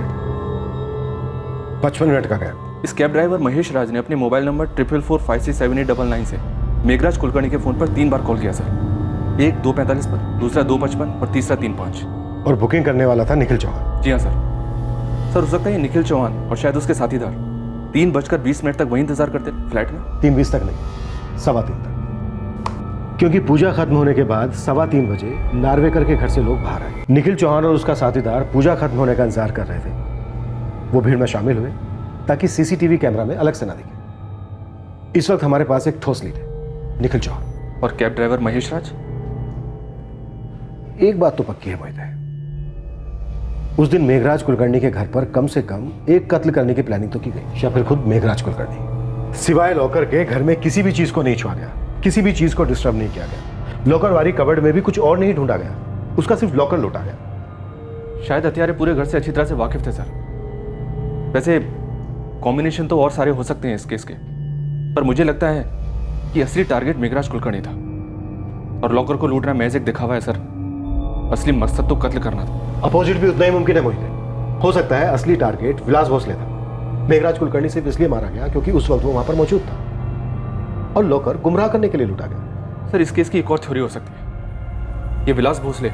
55 मिनट का कैब। इस कैब ड्राइवर महेश राज ने अपने मोबाइल नंबर 44453789 से मेघराज कुलकर्णी के फोन पर 3 बार कॉल किया सर। एक 2:45 पर, दूसरा 2:55 और तीसरा 3:05। और बुकिंग करने वाला था निखिल चौहान। जी हाँ सर। सर, हो सकता है ये निखिल चौहान और शायद उसके साथीदार 3:20 तक वहीं इंतजार करते फ्लैट में। 3:20 तक नहीं, 3:15 तक, क्योंकि पूजा खत्म होने के बाद 3:15 बजे नार्वेकर के घर से लोग बाहर आए। निखिल चौहान और उसका साथीदार पूजा खत्म होने का इंतजार कर रहे थे। वो भीड़ में शामिल हुए ताकि सीसीटीवी कैमरा में अलग से ना दिखे। इस वक्त हमारे पास एक ठोस लीड है, निखिल चौहान। और कैब ड्राइवर महेश राज। एक बात तो पक्की है मोहित, उस दिन मेघराज कुलकर्णी के घर पर कम से कम एक कत्ल करने की प्लानिंग तो की गई, या फिर खुद मेघराज कुलकर्णी। सिवाय लॉकर के घर में किसी भी चीज को नहीं छुआ गया, किसी भी चीज को डिस्टर्ब नहीं किया गया। लॉकर वाली कबर्ड में भी कुछ और नहीं ढूंढा गया, उसका सिर्फ लॉकर लूटा गया। शायद हत्यारे पूरे घर से अच्छी तरह से वाकिफ थे सर। वैसे कॉम्बिनेशन तो और सारे हो सकते हैं इस केस के, पर मुझे लगता है कि असली टारगेट मेघराज कुलकर्णी था और लॉकर को लूटना महज एक दिखावा है सर। असली मकसद तो कत्ल करना था। अपोजिट भी उतना ही मुमकिन है मोहित। हो सकता है असली टारगेट विलास भोसले था। मेघराज कुलकर्णी सिर्फ इसलिए मारा गया क्योंकि उस वक्त वो वहां पर मौजूद था, और लॉकर गुमराह करने के लिए लूटा गया। सर, इस केस की एक और थ्योरी हो सकती है। ये विलास भोसले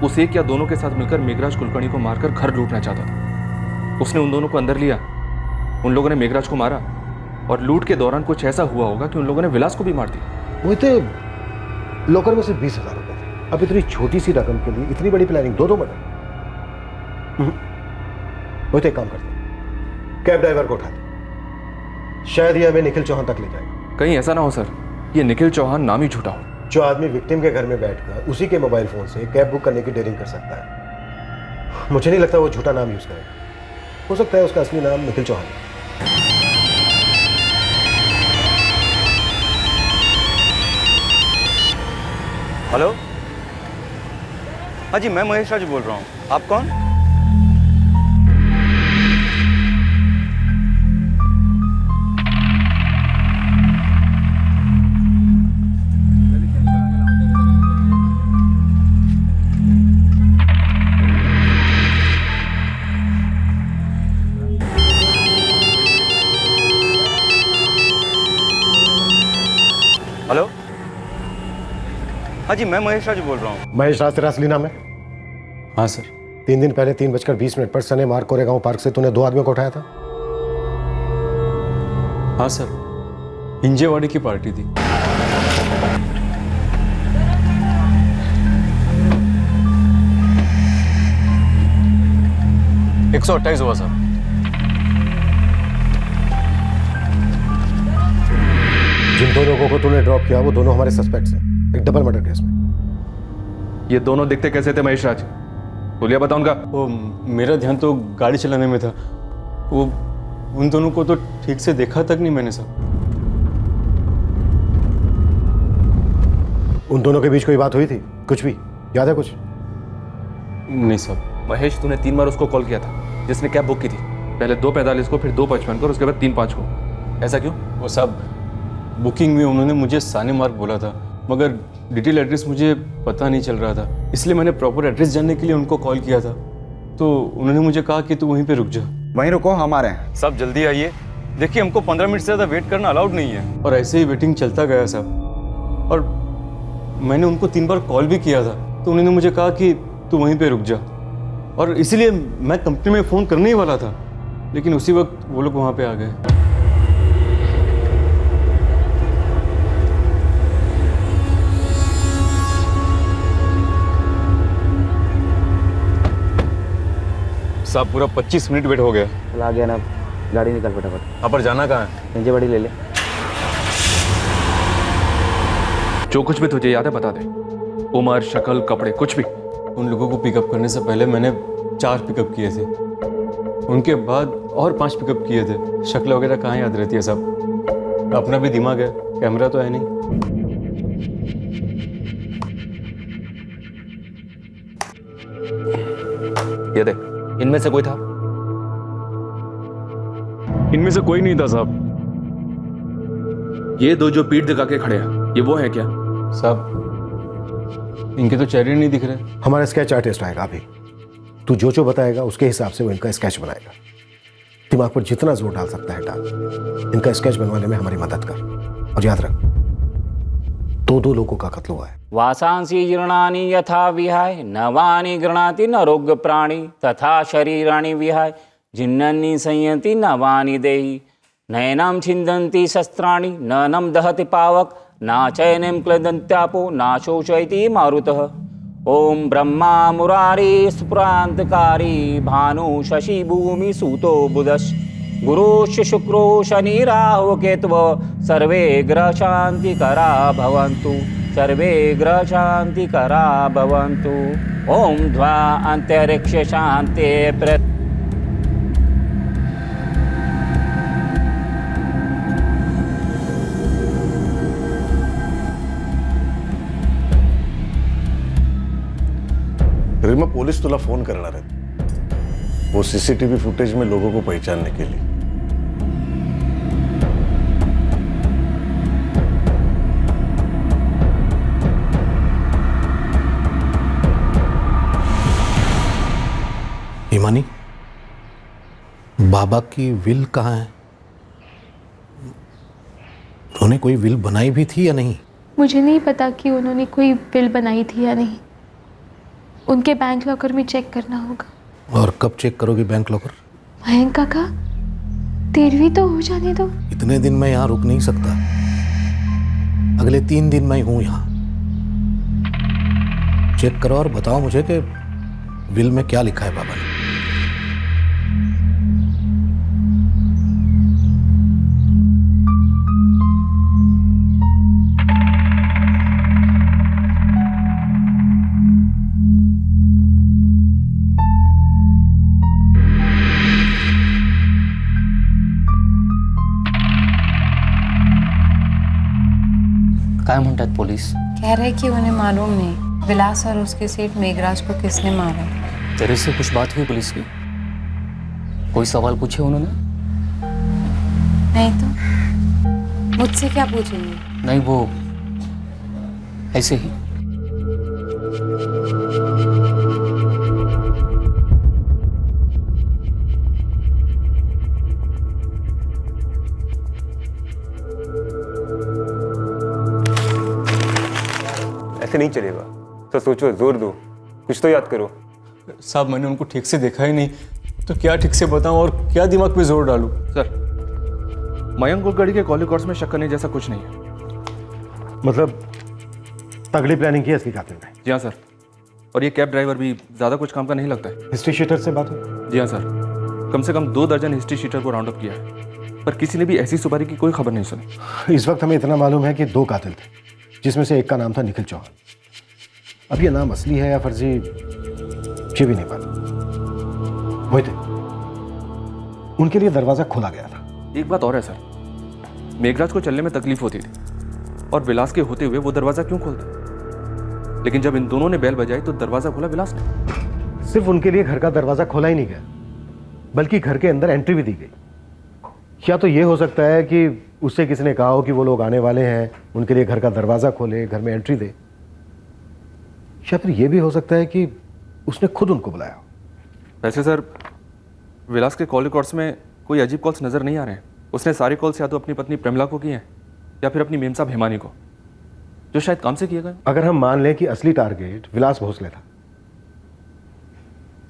उस एक या दोनों के साथ मिलकर मेघराज कुलकर्णी को मारकर घर लूटना चाहता था। उसने उन दोनों को अंदर लिया, उन लोगों ने मेघराज को मारा और लूट के दौरान कुछ ऐसा हुआ होगा कि उन लोगों ने विलास को भी मार दिया। मोहित, लॉकर में सिर्फ 20,000 रुपए थे। अब इतनी छोटी सी रकम के लिए इतनी बड़ी प्लानिंग, 2 मर्डर। मोहित, एक काम करते हैं, कैब ड्राइवर को उठाते, शायद ये हमें निखिल चौहान तक ले जाएगा। कहीं ऐसा ना हो सर, ये निखिल चौहान नाम ही झूठा हो। जो आदमी विक्टिम के घर में बैठकर उसी के मोबाइल फोन से कैब बुक करने की डेयरिंग कर सकता है, मुझे नहीं लगता वो झूठा नाम यूज करेगा। हो सकता है उसका असली नाम निखिल चौहान है। हेलो, हाँ जी, मैं महेश राज बोल रहा हूँ। आप कौन? हेलो, हाँ जी, मैं महेश राज बोल रहा हूँ। महेश राज तेरा असली नाम है? हाँ सर। 3 दिन पहले 3:20 पर सने मार्ग कोरेगांव पार्क से तूने 2 आदमियों को उठाया था। हाँ सर, हिंजेवाड़ी की पार्टी थी। एक 128 हुआ सर। जिन 2 लोगों को तूने ड्रॉप किया वो दोनों हमारे सस्पेक्ट्स हैं, एक डबल मर्डर केस में। ये दोनों दिखते कैसे थे महेश राज? बोलिए, बता उनका। वो मेरा ध्यान तो गाड़ी चलाने में था, वो उन दोनों को तो ठीक से देखा तक नहीं मैंने साहब। उन दोनों के बीच कोई बात हुई थी? कुछ भी याद है कुछ? नहीं साहब। महेश, तूने 3 बार उसको कॉल किया था जिसने कैब बुक की थी। पहले 2:45 को, फिर 2:55 को और उसके बाद 3:05 को। ऐसा क्यों? वो साहब, बुकिंग में उन्होंने मुझे साने मार्ग बोला था, मगर डिटेल एड्रेस मुझे पता नहीं चल रहा था, इसलिए मैंने प्रॉपर एड्रेस जानने के लिए उनको कॉल किया था। तो उन्होंने मुझे कहा कि तू वहीं पे रुक जा। वहीं रुको, हम आ रहे हैं। साहब जल्दी आइए, देखिए हमको 15 मिनट से ज़्यादा वेट करना अलाउड नहीं है। और ऐसे ही वेटिंग चलता गया साहब, और मैंने उनको 3 बार कॉल भी किया था, तो उन्होंने मुझे कहा कि तू वहीं पे रुक जा, और इसीलिए मैं कंपनी में फ़ोन करने ही वाला था, लेकिन उसी वक्त वो लोग वहाँ पे आ गए। साहब पूरा 25 मिनट वेट हो गया। चल आ गया ना, गाड़ी निकल फटाफट। आप पर जाना कहाँ है? नीचे बड़ी ले ले। जो कुछ भी तुझे याद है बता दे, उम्र, शक्ल, कपड़े, कुछ भी। उन लोगों को पिकअप करने से पहले मैंने 4 पिकअप किए थे, उनके बाद और 5 पिकअप किए थे। शक्ल वगैरह कहाँ याद रहती है साहब, अपना भी दिमाग है, कैमरा तो है नहीं। ये देख, इनमें से कोई था? इनमें से कोई नहीं था साहब। ये 2 जो पीठ दिखा के खड़े हैं, ये वो है क्या? साहब इनके तो चेहरे नहीं दिख रहे। हमारा स्केच आर्टिस्ट आएगा अभी, तू जो बताएगा उसके हिसाब से वो इनका स्केच बनाएगा। दिमाग पर जितना जोर डाल सकता है डाल, इनका स्केच बनवाने में हमारी मदद कर। और याद रख, 2 लोगों का कत्ल हुआ है। वासांसी जीर्णानि यथा विहाय नवानि गृणाति नरोग्य प्राणी तथा शरीराणि विहाय जिन्नन्नि संयति नवानि देहि नयनं छिन्दन्ति शस्त्राणि ननं दहति पावक नाचयनं क्लदन्त्यापो नाशोचयति मारुतः। ओम ब्रह्मा मुरारी स्फुरान्तकारी भानु शशि भूमि सूतो बुधश्च गुरुश्च शुक्रो शनि राहु केतव सर्वे ग्रह शांतिकरा भवन्तु, सर्वे ग्रह शांतिकरा भवन्तु। ओम ध्वा अंतरिक्ष शांति प्र रिमा, पोलीस तुला फोन करणार आहेत, वो सीसीटीवी फुटेज में लोगों को पहचानने के लिए। हिमानी, बाबा की विल कहाँ है? उन्होंने कोई विल बनाई भी थी या नहीं? मुझे नहीं पता कि उन्होंने कोई विल बनाई थी या नहीं। उनके बैंक लॉकर में चेक करना होगा। और कब चेक करोगी बैंक लॉकर? मयंक काका, 13वीं तो हो जाने दो। इतने दिन मैं यहाँ रुक नहीं सकता, अगले 3 दिन मैं हूँ यहाँ। चेक करो और बताओ मुझे कि विल में क्या लिखा है बाबा ने। काय म्हणतात पोलीस? कह रहे कि उन्हें मालूम नहीं विलास और उसके सेठ मेघराज को किसने मारा। तेरे से कुछ बात हुई पुलिस की? कोई सवाल पूछे उन्होंने? नहीं तो मुझसे क्या पूछेंगे? नहीं, वो ऐसे ही। ऐसे नहीं चलेगा, तो सोचो, जोर दो, कुछ तो याद करो। साहब मैंने उनको ठीक से देखा ही नहीं, तो क्या ठीक से बताऊं और क्या दिमाग पे जोर डालूं? सर, मयंक कुलकर्णी के कॉल रिकॉर्ड्स में शक करने जैसा कुछ नहीं है। मतलब तगड़ी प्लानिंग की है इसकी कातिल ने? जी हाँ सर, और ये कैब ड्राइवर भी ज़्यादा कुछ काम का नहीं लगता है। हिस्ट्री शीटर से बात हुई? जी हाँ सर, कम से कम 2 दर्जन हिस्ट्री शीटर को राउंड अप किया है, पर किसी ने भी ऐसी सुपारी की कोई खबर नहीं सुनी। इस वक्त हमें इतना मालूम है कि 2 कातिल थे, जिसमें से एक का नाम था निखिल चौहान। अब ये नाम असली है या फर्जी, ये भी नहीं मालूम। वही थे, उनके लिए दरवाजा खोला गया था। एक बात और है सर, मेघराज को चलने में तकलीफ होती थी, और विलास के होते हुए वो दरवाजा क्यों खोलता? लेकिन जब इन दोनों ने बेल बजाई तो दरवाजा खोला विलास ने। सिर्फ उनके लिए घर का दरवाजा खोला ही नहीं गया, बल्कि घर के अंदर एंट्री भी दी गई। या तो ये हो सकता है कि उससे किसी ने कहा हो कि वो लोग आने वाले हैं, उनके लिए घर का दरवाजा खोले, घर में एंट्री दे। या फिर ये भी हो सकता है कि उसने खुद उनको बुलाया। वैसे सर विलास के कॉल रिकॉर्ड्स में कोई अजीब कॉल्स नज़र नहीं आ रहे हैं। उसने सारी कॉल्स या तो अपनी पत्नी प्रेमला को की हैं या फिर अपनी मेम साहब हिमानी को, जो शायद काम से किए गए। अगर हम मान लें कि असली टारगेट विलास भोसले था,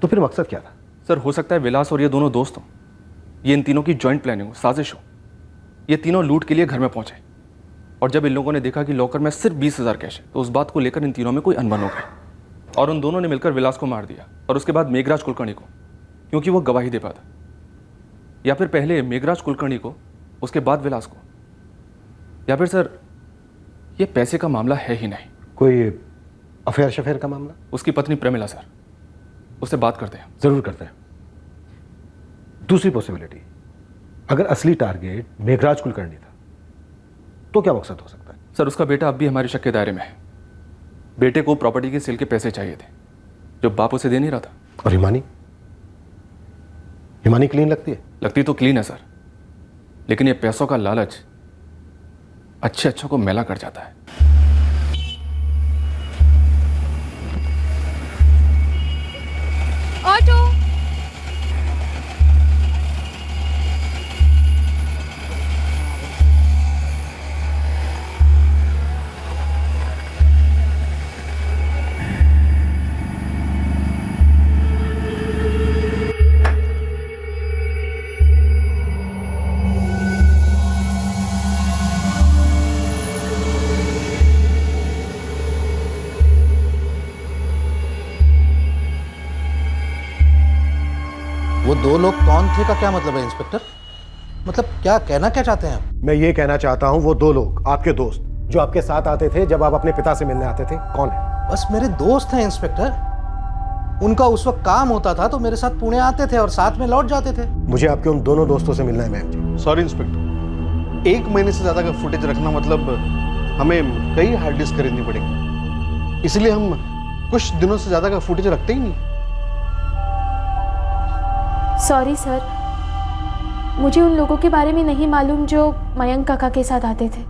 तो फिर मकसद क्या था? सर हो सकता है विलास और ये दोनों दोस्त हों, ये इन तीनों की जॉइंट प्लानिंग हो, साजिश हो। ये तीनों लूट के लिए घर में पहुंचे और जब इन लोगों ने देखा कि लॉकर में सिर्फ 20,000 कैश है, तो उस बात को लेकर इन तीनों में कोई अनबन हो गई और उन दोनों ने मिलकर विलास को मार दिया और उसके बाद मेघराज कुलकर्णी को, क्योंकि वो गवाही दे पाता। या फिर पहले मेघराज कुलकर्णी को, उसके बाद विलास को। या फिर सर ये पैसे का मामला है ही नहीं, कोई अफेयर शफेयर का मामला? उसकी पत्नी प्रेमिला सर, उससे बात करते हैं। जरूर करते हैं। दूसरी पॉसिबिलिटी, अगर असली टारगेट मेघराज कुलकर्णी था, तो क्या मकसद हो सकता है? सर उसका बेटा अब भी हमारे शक के दायरे में है। बेटे को प्रॉपर्टी के सेल के पैसे चाहिए थे जो बाप उसे दे नहीं रहा था। और हिमानी? हिमानी क्लीन लगती है? लगती तो क्लीन है सर, लेकिन ये पैसों का लालच अच्छे अच्छों को मैला कर जाता है। ऑटो। वो दो लोग कौन थे का क्या मतलब है इंस्पेक्टर? मतलब क्या कहना क्या चाहते हैं आप? मैं ये कहना चाहता हूं, वो दो लोग आपके दोस्त जो आपके साथ आते थे जब आप अपने पिता से मिलने आते थे, कौन है? बस मेरे दोस्त हैं इंस्पेक्टर। उनका उस वक्त काम होता था तो मेरे साथ पुणे आते थे और साथ में लौट जाते थे। मुझे आपके उन दोनों दोस्तों से मिलना है मैम जी। सॉरी इंस्पेक्टर, 1 महीने से ज्यादा का फुटेज रखना मतलब हमें कई हार्ड डिस्क खरीदनी पड़ेगी, इसलिए हम कुछ दिनों से ज्यादा का फुटेज रखते ही नहीं। सॉरी सर, मुझे उन लोगों के बारे में नहीं मालूम जो मयंक काका के साथ आते थे।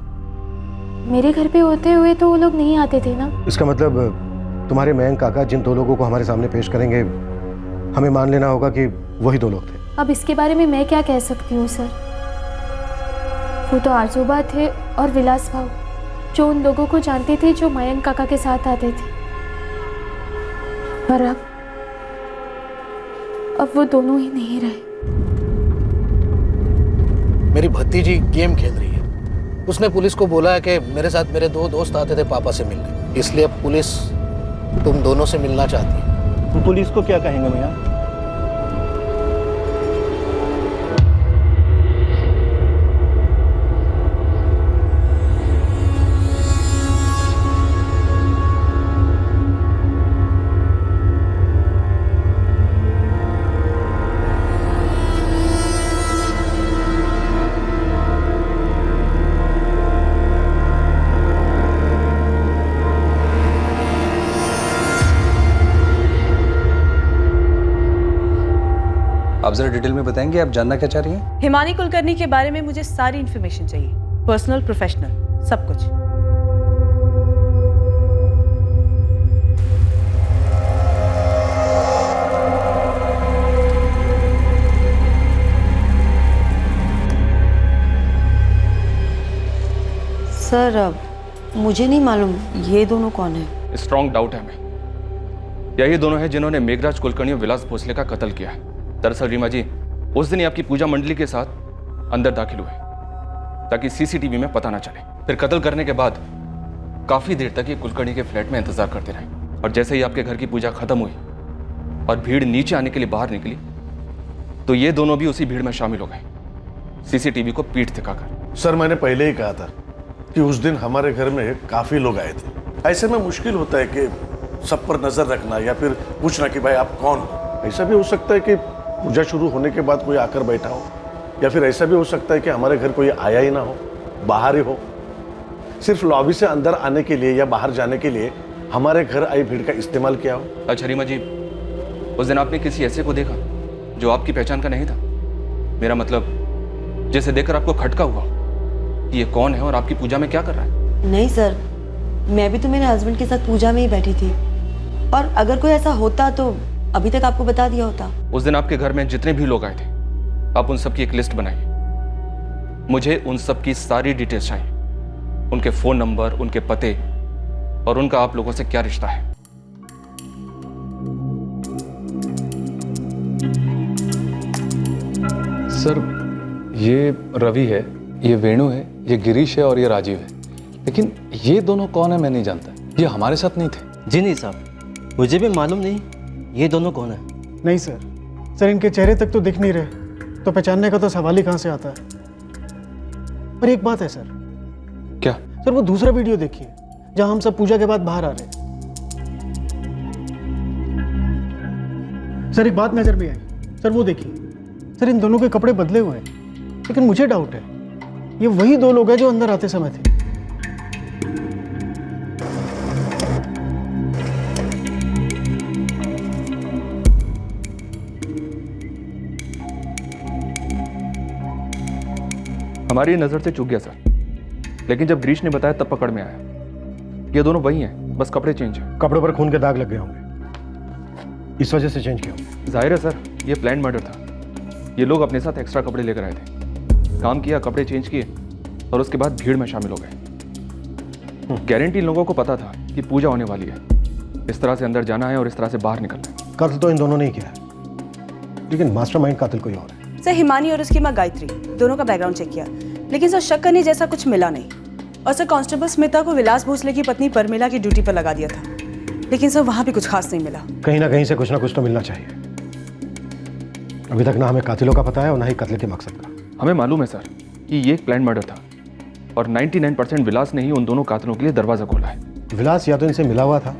मेरे घर पे होते हुए तो वो लोग नहीं आते थे ना। इसका मतलब तुम्हारे मयंक काका जिन दो लोगों को हमारे सामने पेश करेंगे, हमें मान लेना होगा कि वही दो लोग थे। अब इसके बारे में मैं क्या कह सकती हूँ सर? वो तो आरजूबा थे और विलास भाव, जो उन लोगों को जानते थे जो मयंक काका के साथ आते थे। पर अब वो दोनों ही नहीं रहे। मेरी भतीजी गेम खेल रही है। उसने पुलिस को बोला है कि मेरे साथ मेरे दो दोस्त आते थे पापा से मिलने, इसलिए अब पुलिस तुम दोनों से मिलना चाहती है। तो पुलिस को क्या कहेंगे भैया? आप जरा डिटेल में बताएंगे, आप जानना क्या चाह रही हैं? हिमानी कुलकर्णी के बारे में मुझे सारी इन्फॉर्मेशन चाहिए, पर्सनल प्रोफेशनल सब कुछ। सर मुझे नहीं मालूम ये दोनों कौन है। स्ट्रॉन्ग डाउट है हमें, यही दोनों हैं जिन्होंने मेघराज कुलकर्णी और विलास भोसले का कत्ल किया है। दरअसल रीमा जी उस दिन ही आपकी पूजा मंडली के साथ अंदर दाखिल हुए ताकि सीसीटीवी में पता ना चले। फिर कत्ल करने के बाद काफी देर तक ये कुलकर्णी के फ्लैट में इंतजार करते रहे और जैसे ही आपके घर की पूजा खत्म हुई और भीड़ नीचे आने के लिए बाहर निकली तो ये दोनों भी उसी भीड़ में शामिल हो गए, सीसीटीवी को पीठ दिखाकर। सर मैंने पहले ही कहा था कि उस दिन हमारे घर में काफी लोग आए थे। ऐसे में मुश्किल होता है कि सब पर नजर रखना या फिर पूछना कि भाई आप कौन हो। ऐसा भी हो सकता है कि पूजा शुरू होने के बाद कोई आकर बैठा हो, या फिर ऐसा भी हो सकता है कि हमारे घर कोई आया ही ना हो, बाहर ही हो। सिर्फ लॉबी से अंदर आने के लिए या बाहर जाने के लिए हमारे घर आई भीड़ का इस्तेमाल किया हो। अच्छा रीमा जी, उस दिन आपने किसी ऐसे को देखा जो आपकी पहचान का नहीं था? मेरा मतलब जैसे देखकर आपको खटका हुआ कि ये कौन है और आपकी पूजा में क्या कर रहा है? नहीं सर, मैं भी तो मेरे हस्बैंड के साथ पूजा में ही बैठी थी, और अगर कोई ऐसा होता तो अभी तक आपको बता दिया होता। उस दिन आपके घर में जितने भी लोग आए थे, आप उन सब की एक लिस्ट बनाइए। मुझे उन सब की सारी डिटेल्स चाहिए, उनके फोन नंबर, उनके पते और उनका आप लोगों से क्या रिश्ता है। सर, ये रवि है, ये वेणु है, ये गिरीश है और ये राजीव है। लेकिन ये दोनों कौन है मैं नहीं जानता। ये हमारे साथ नहीं थे। जी नहीं साहब, मुझे भी मालूम नहीं ये दोनों कौन है। नहीं सर, सर इनके चेहरे तक तो दिख नहीं रहे, तो पहचानने का तो सवाल ही कहाँ से आता है। पर एक बात है सर। क्या? सर वो दूसरा वीडियो देखिए जहां हम सब पूजा के बाद बाहर आ रहे हैं। सर एक बात नजर में आई, सर वो देखिए, सर इन दोनों के कपड़े बदले हुए हैं, लेकिन मुझे डाउट है ये वही दो लोग हैं जो अंदर आते समय थे। हमारी नजर से चूक गया सर, लेकिन जब ग्रीश ने बताया तब पकड़ में आया। ये दोनों वही हैं, बस कपड़े चेंज हैं। कपड़ों पर खून के दाग लग गए होंगे, इस वजह से चेंज किया होगा। जाहिर है सर, ये प्लान मर्डर था। ये लोग अपने साथ एक्स्ट्रा कपड़े लेकर आए थे, काम किया, कपड़े चेंज किए और उसके बाद भीड़ में शामिल हो गए। गारंटी इन लोगों को पता था कि पूजा होने वाली है, इस तरह से अंदर जाना है और इस तरह से बाहर निकलना है। कत्ल तो इन दोनों ने ही किया है, लेकिन मास्टरमाइंड कातिल कोई और है। सर हिमानी और उसकी माँ गायत्री दोनों का बैकग्राउंड चेक किया, लेकिन सर शक करने जैसा कुछ मिला नहीं। और सर कांस्टेबल स्मिता को विलास भोसले की पत्नी परमिला की ड्यूटी पर लगा दिया था, लेकिन सर वहां भी कुछ खास नहीं मिला। कहीं ना कहीं से कुछ ना कुछ तो मिलना चाहिए। अभी तक ना हमें कातिलों का पता है और ना ही कत्ल के मकसद का। हमें मालूम है सर कि ये एक प्लान मर्डर था और 99% विलास ने ही उन दोनों कातिलों के लिए दरवाजा खोला है। विलास या तो इनसे मिला हुआ था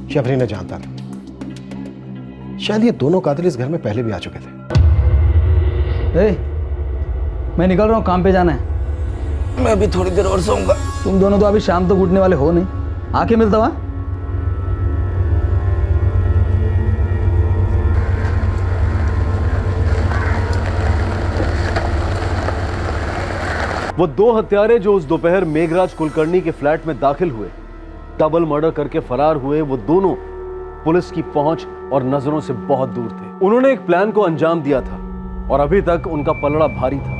या फिर इन्हें जानता था। शायद ये दोनों कातिल इस घर में पहले भी आ चुके थे। मैं निकल रहा हूँ, काम पे जाना है। मैं अभी थोड़ी देर और सोऊंगा। तुम दोनों तो अभी शाम तक उठने वाले हो नहीं, आके मिलता हुआ। वो दो हत्यारे जो उस दोपहर मेघराज कुलकर्णी के फ्लैट में दाखिल हुए, डबल मर्डर करके फरार हुए, वो दोनों पुलिस की पहुंच और नजरों से बहुत दूर थे। उन्होंने एक प्लान को अंजाम दिया था और अभी तक उनका पलड़ा भारी था।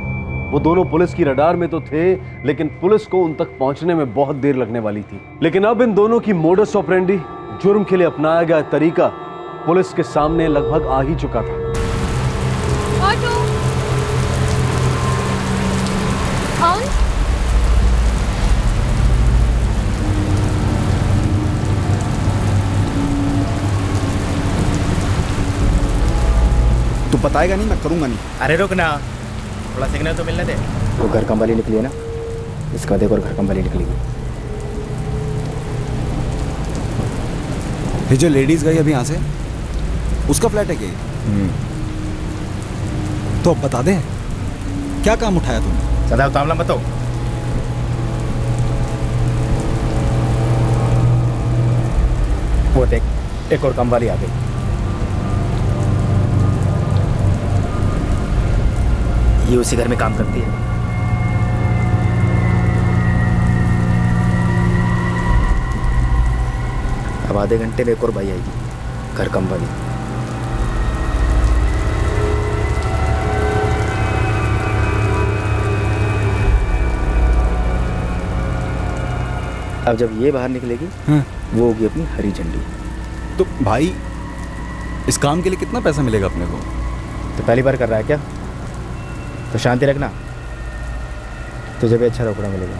वो दोनों पुलिस की रडार में तो थे, लेकिन पुलिस को उन तक पहुंचने में बहुत देर लगने वाली थी। लेकिन अब इन दोनों की मोडस ऑपरेंडी, जुर्म के लिए अपनाया गया तरीका पुलिस के सामने लगभग आ ही चुका था। Auto on. तू बताएगा नहीं, मैं करूंगा नहीं। अरे रुक ना, थोड़ा सिग्नल तो मिलने दे। वो घर कम वाली निकली है ना, इसका देखो घर कम वाली निकलेगी। ये जो लेडीज गई अभी यहाँ से, उसका फ्लैट है क्या? तो अब बता दे, क्या काम उठाया तुमने? सदा उतावला मत हो। वो देख, एक और कम वाली आ गई। ये उसी घर में काम करती है। अब आधे घंटे में एक और भाई आएगी, घर कम वाली। अब जब ये बाहर निकलेगी, वो होगी अपनी हरी झंडी। तो भाई, इस काम के लिए कितना पैसा मिलेगा अपने को? तो पहली बार कर रहा है क्या? तो शांति रखना, तुझे भी अच्छा रोकड़ा मिलेगा।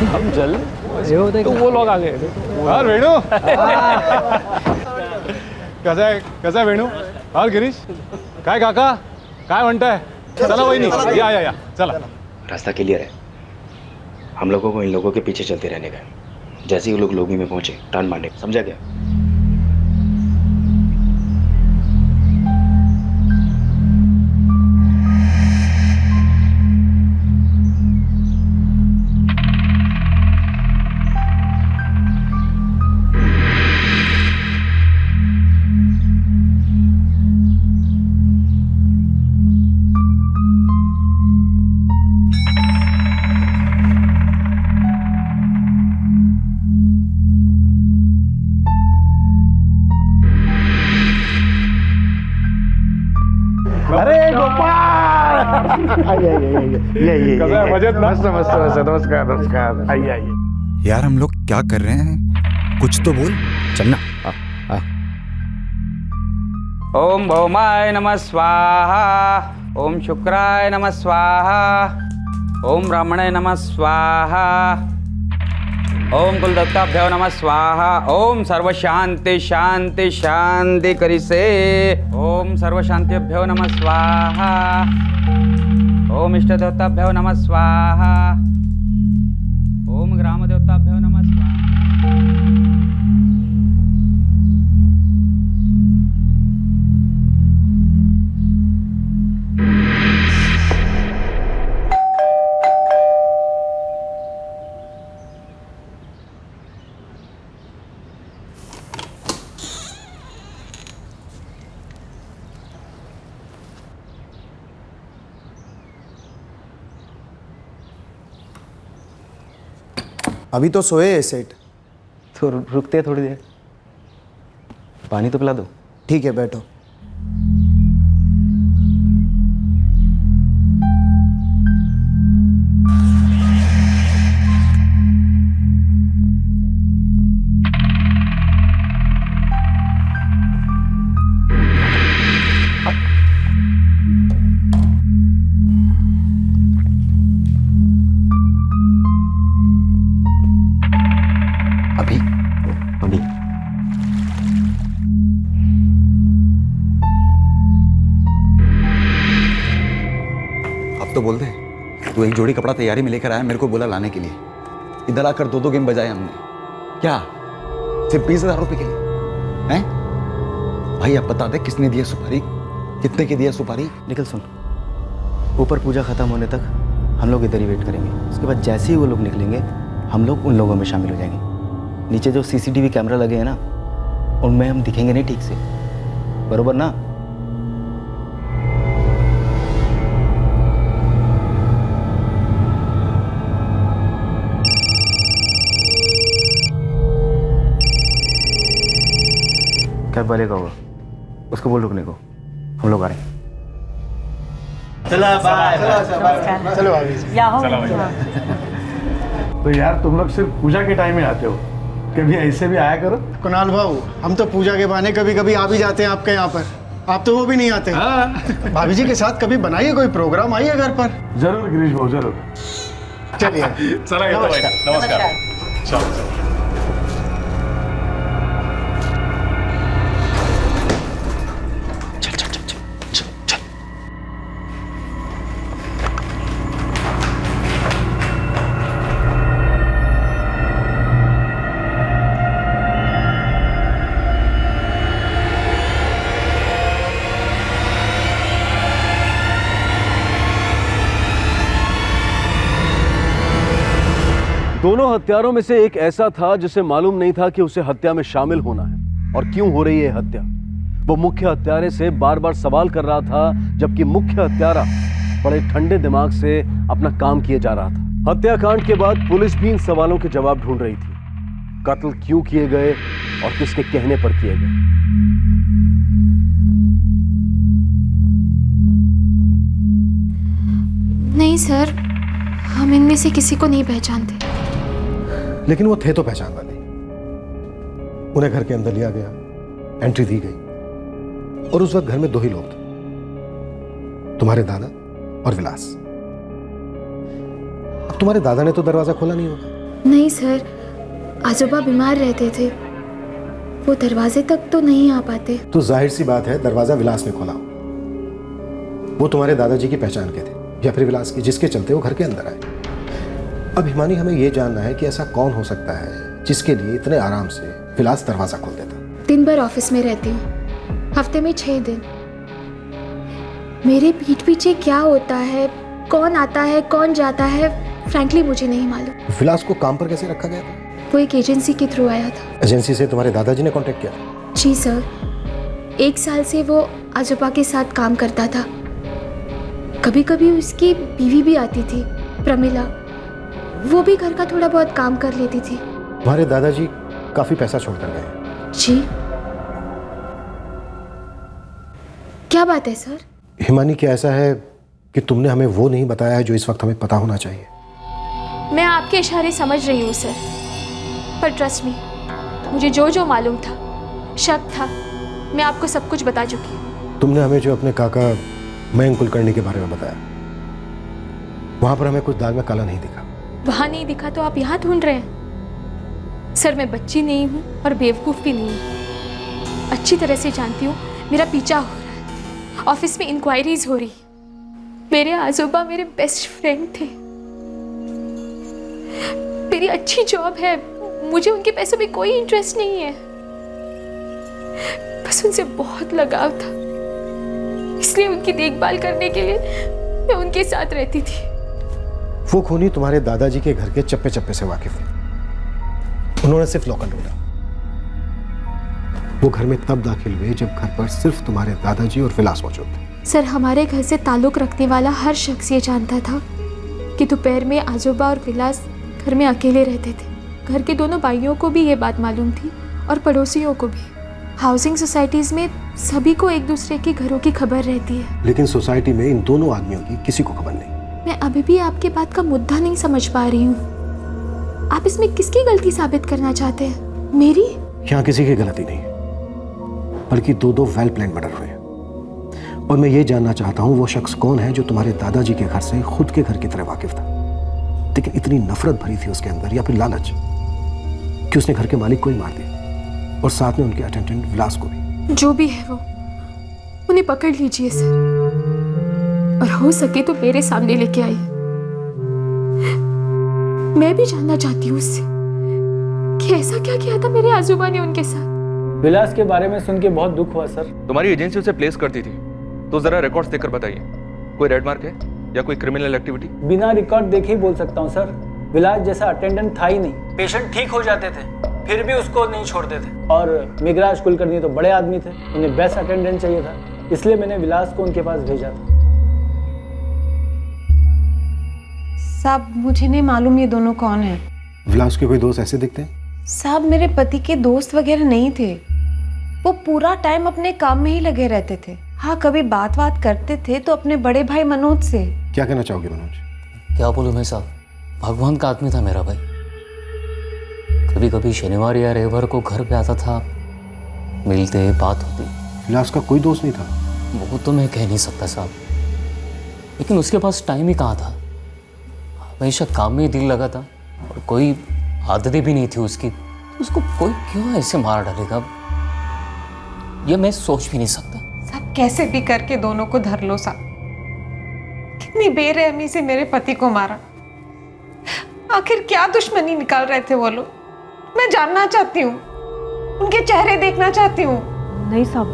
हम जल तो वो लोग आ गए। यार वेणु, कैसा है वेणु? और गिरीश काय काका काय म्हणताय? चला वही नहीं, या चला। रास्ता क्लियर है, हम लोगों को इन लोगों के पीछे चलते रहने का। जैसे ही वो लोग लोगी में पहुंचे, टर्न मारने, समझा क्या? ये कैसा है, मजेदार? मस्त मस्त मस्त, नमस्कार नमस्कार, आइए आइए। यार हम लोग क्या कर रहे हैं, कुछ तो बोल। चलना। ओम भौमाय नमः स्वाहा, ओम शुक्राय नमः स्वाहा, ओम ब्राह्मणाय नमः स्वाहा, ओम कुलदेवताभ्यो नमः स्वाहा, ओम सर्व शांति शांति शांति करिसे, ओम सर्व शांतिभ्यो नमः स्वाहा, ओम इष्ट देवताभ्यो नमः स्वाहा, ओम ग्राम देवताभ्यो नमः स्वाहा। अभी तो सोए है सेठ। तो रुकते हैं थोड़ी देर, पानी तो पिला दो। ठीक है बैठो। तो बोल दे, तू एक जोड़ी कपड़ा तैयारी में लेकर आया, मेरे को बोला लाने के लिए। इधर आकर 2-2 गेम बजाए हमने। क्या सिर्फ 20,000 रुपए के लिए? हैं भाई, अब बता दे किसने दिया सुपारी, कितने की दिया सुपारी? निखिल सुन, ऊपर पूजा खत्म होने तक हम लोग इधर ही वेट करेंगे। उसके बाद जैसे ही वो लोग निकलेंगे हम लोग उन लोगों में शामिल हो जाएंगे। नीचे जो CCTV कैमरा लगे हैं ना, उनमें हम दिखेंगे नहीं ठीक से, बरोबर ना? कैब वाले का होगा, उसको बोल रुकने को, हम लोग आ रहे हैं। चलो भाभी जी। तो यार तुम लोग सिर्फ पूजा के टाइम में आते हो, कभी ऐसे भी आया करो। कुणाल भाऊ, हम तो पूजा के बहाने कभी कभी आ भी जाते हैं आपके यहाँ पर, आप तो वो भी नहीं आते। भाभी जी के साथ कभी बनाइए कोई प्रोग्राम, आइए घर पर। जरूर गिरीश भाऊ, जरूर। चलिए। चला ये तो भाई, नमस्कार। चलो। दोनों हत्यारों में से एक ऐसा था जिसे मालूम नहीं था कि उसे हत्या में शामिल होना है और क्यों हो रही है हत्या। वो मुख्य हत्यारे से बार बार सवाल कर रहा था, जबकि मुख्य हत्यारा बड़े ठंडे दिमाग से अपना काम किए जा रहा था। हत्याकांड के बाद पुलिस भी इन सवालों के जवाब ढूंढ रही थी। कत्ल क्यों किए गए और किसके कहने पर किए गए। नहीं सर, हम इनमें से किसी को नहीं पहचानते। लेकिन वो थे तो पहचान वाले। उन्हें घर के अंदर लिया गया, एंट्री दी गई और उस वक्त घर में 2 ही लोग थे, तुम्हारे दादा और विलास। अब तुम्हारे दादा ने तो दरवाजा खोला नहीं होगा। नहीं सर, आजोबा बीमार रहते थे, वो दरवाजे तक तो नहीं आ पाते। तो जाहिर सी बात है दरवाजा विलास ने खोला होगा। वो तुम्हारे दादाजी की पहचान के थे या फिर विलास की, जिसके चलते वो घर के अंदर आए। अब हिमानी, हमें यह जानना है कि ऐसा कौन हो सकता है जिसके लिए इतने आराम से विलास दरवाजा खोल देता। दिन भर ऑफिस में रहती हूँ, हफ्ते में 6 दिन। मेरे पीठ पीछे क्या होता है, कौन आता है कौन जाता है, फ्रैंकली मुझे नहीं मालूम। विलास को काम पर कैसे रखा गया था? वो एक एजेंसी के थ्रू आया था। एजेंसी से तुम्हारे दादाजी ने कांटेक्ट किया? जी सर, 1 साल से वो आजोबा के साथ काम करता था। कभी कभी उसकी बीवी भी आती थी, प्रमिला, वो भी घर का थोड़ा बहुत काम कर लेती थी। तुम्हारे दादाजी काफी पैसा छोड़कर गए। जी, क्या बात है सर? हिमानी, क्या ऐसा है कि तुमने हमें वो नहीं बताया है जो इस वक्त हमें पता होना चाहिए। मैं आपके इशारे समझ रही हूँ सर, पर ट्रस्ट मी, मुझे जो जो मालूम था, शक था, मैं आपको सब कुछ बता चुकी हूँ। तुमने हमें जो अपने काका मयंक कुलकर्णी के बारे में बताया, वहां पर हमें कुछ दाल में काला नहीं दिखा। वहां नहीं दिखा तो आप यहाँ ढूंढ रहे हैं। सर मैं बच्ची नहीं हूँ और बेवकूफ़ भी नहीं हूँ। अच्छी तरह से जानती हूँ मेरा पीछा हो रहा है, ऑफिस में इंक्वायरीज हो रही। मेरे आजोबा मेरे बेस्ट फ्रेंड थे, मेरी अच्छी जॉब है, मुझे उनके पैसों में कोई इंटरेस्ट नहीं है, बस उनसे बहुत लगाव था, इसलिए उनकी देखभाल करने के लिए मैं उनके साथ रहती थी। वो खूनी तुम्हारे दादाजी के घर के चप्पे चप्पे से वाकिफ थे। उन्होंने सिर्फ लॉकर ढूंढा। वो घर में तब दाखिल हुए जब घर पर सिर्फ तुम्हारे दादाजी और विलास मौजूद थे। सर हमारे घर से ताल्लुक रखने वाला हर शख्स ये जानता था कि दोपहर में आजोबा और विलास घर में अकेले रहते थे। घर के दोनों भाइयों को भी ये बात मालूम थी और पड़ोसियों को भी। हाउसिंग सोसाइटीज में सभी को एक दूसरे के घरों की खबर रहती है, लेकिन सोसाइटी में इन दोनों आदमियों की किसी को खबर नहीं। मैं अभी भी आपके बात का मुद्दा नहीं समझ पा रही हूँ। आप इसमें किसकी गलती साबित करना चाहते हैं? मेरी? यहाँ किसी की गलती नहीं है, बल्कि दो वेल प्लान मर्डर हुए हैं। और मैं ये जानना चाहता हूँ वो शख्स कौन है जो तुम्हारे दादाजी के घर से खुद के घर की तरह वाकिफ था, लेकिन इतनी नफरत भरी थी उसके अंदर, या फिर लालच, कि उसने घर के मालिक को ही मार दिया और साथ में उनके अटेंडेंट विलास को भी। जो भी है वो, उन्हें पकड़ लीजिए सर, और हो सके तो मेरे सामने लेके आइए। मैं भी जानना चाहती हूँ उससे कि ऐसा क्या किया था मेरे आजोबा ने उनके साथ। विलास के बारे में सुन के बहुत दुख हुआ सर। तुम्हारी एजेंसी उसे प्लेस करती थी, तो जरा रिकॉर्ड्स देखकर बताइए, कोई रेड मार्क है या कोई क्रिमिनल एक्टिविटी? बिना रिकॉर्ड देखे ही बोल सकता हूँ सर। विलास जैसा अटेंडेंट था ही नहीं। पेशेंट ठीक हो जाते थे फिर भी उसको नहीं छोड़ते थे। और मेघराज कुलकर्णी तो बड़े आदमी थे, उन्हें बेस्ट अटेंडेंट चाहिए था, इसलिए मैंने विलास को उनके पास भेजा था। साहब मुझे नहीं मालूम ये दोनों कौन है। विलास के कोई दोस्त ऐसे दिखते हैं? साहब मेरे पति के दोस्त वगैरह नहीं थे, वो पूरा टाइम अपने काम में ही लगे रहते थे। हाँ कभी बात करते थे तो अपने बड़े भाई मनोज से। क्या कहना चाहोगे मनोज? क्या बोलूं मैं साहब, भगवान का आदमी था मेरा भाई। कभी कभी शनिवार या रविवार को घर पे आता था, मिलते, बात होती। विलास का कोई दोस्त नहीं था? वो तो मैं कह नहीं सकता साहब, लेकिन उसके पास टाइम ही कहाँ था, हमेशा काम में ही दिल लगा था और कोई आदतें भी नहीं थी उसकी। उसको कोई क्यों ऐसे मार डालेगा, ये मैं सोच भी नहीं सकता। साहब कैसे भी करके दोनों को धर लो साहब, कितनी बेरहमी से मेरे पति को मारा। आखिर क्या दुश्मनी निकाल रहे थे वो लोग, मैं जानना चाहती हूँ, उनके चेहरे देखना चाहती हूँ। नहीं साहब,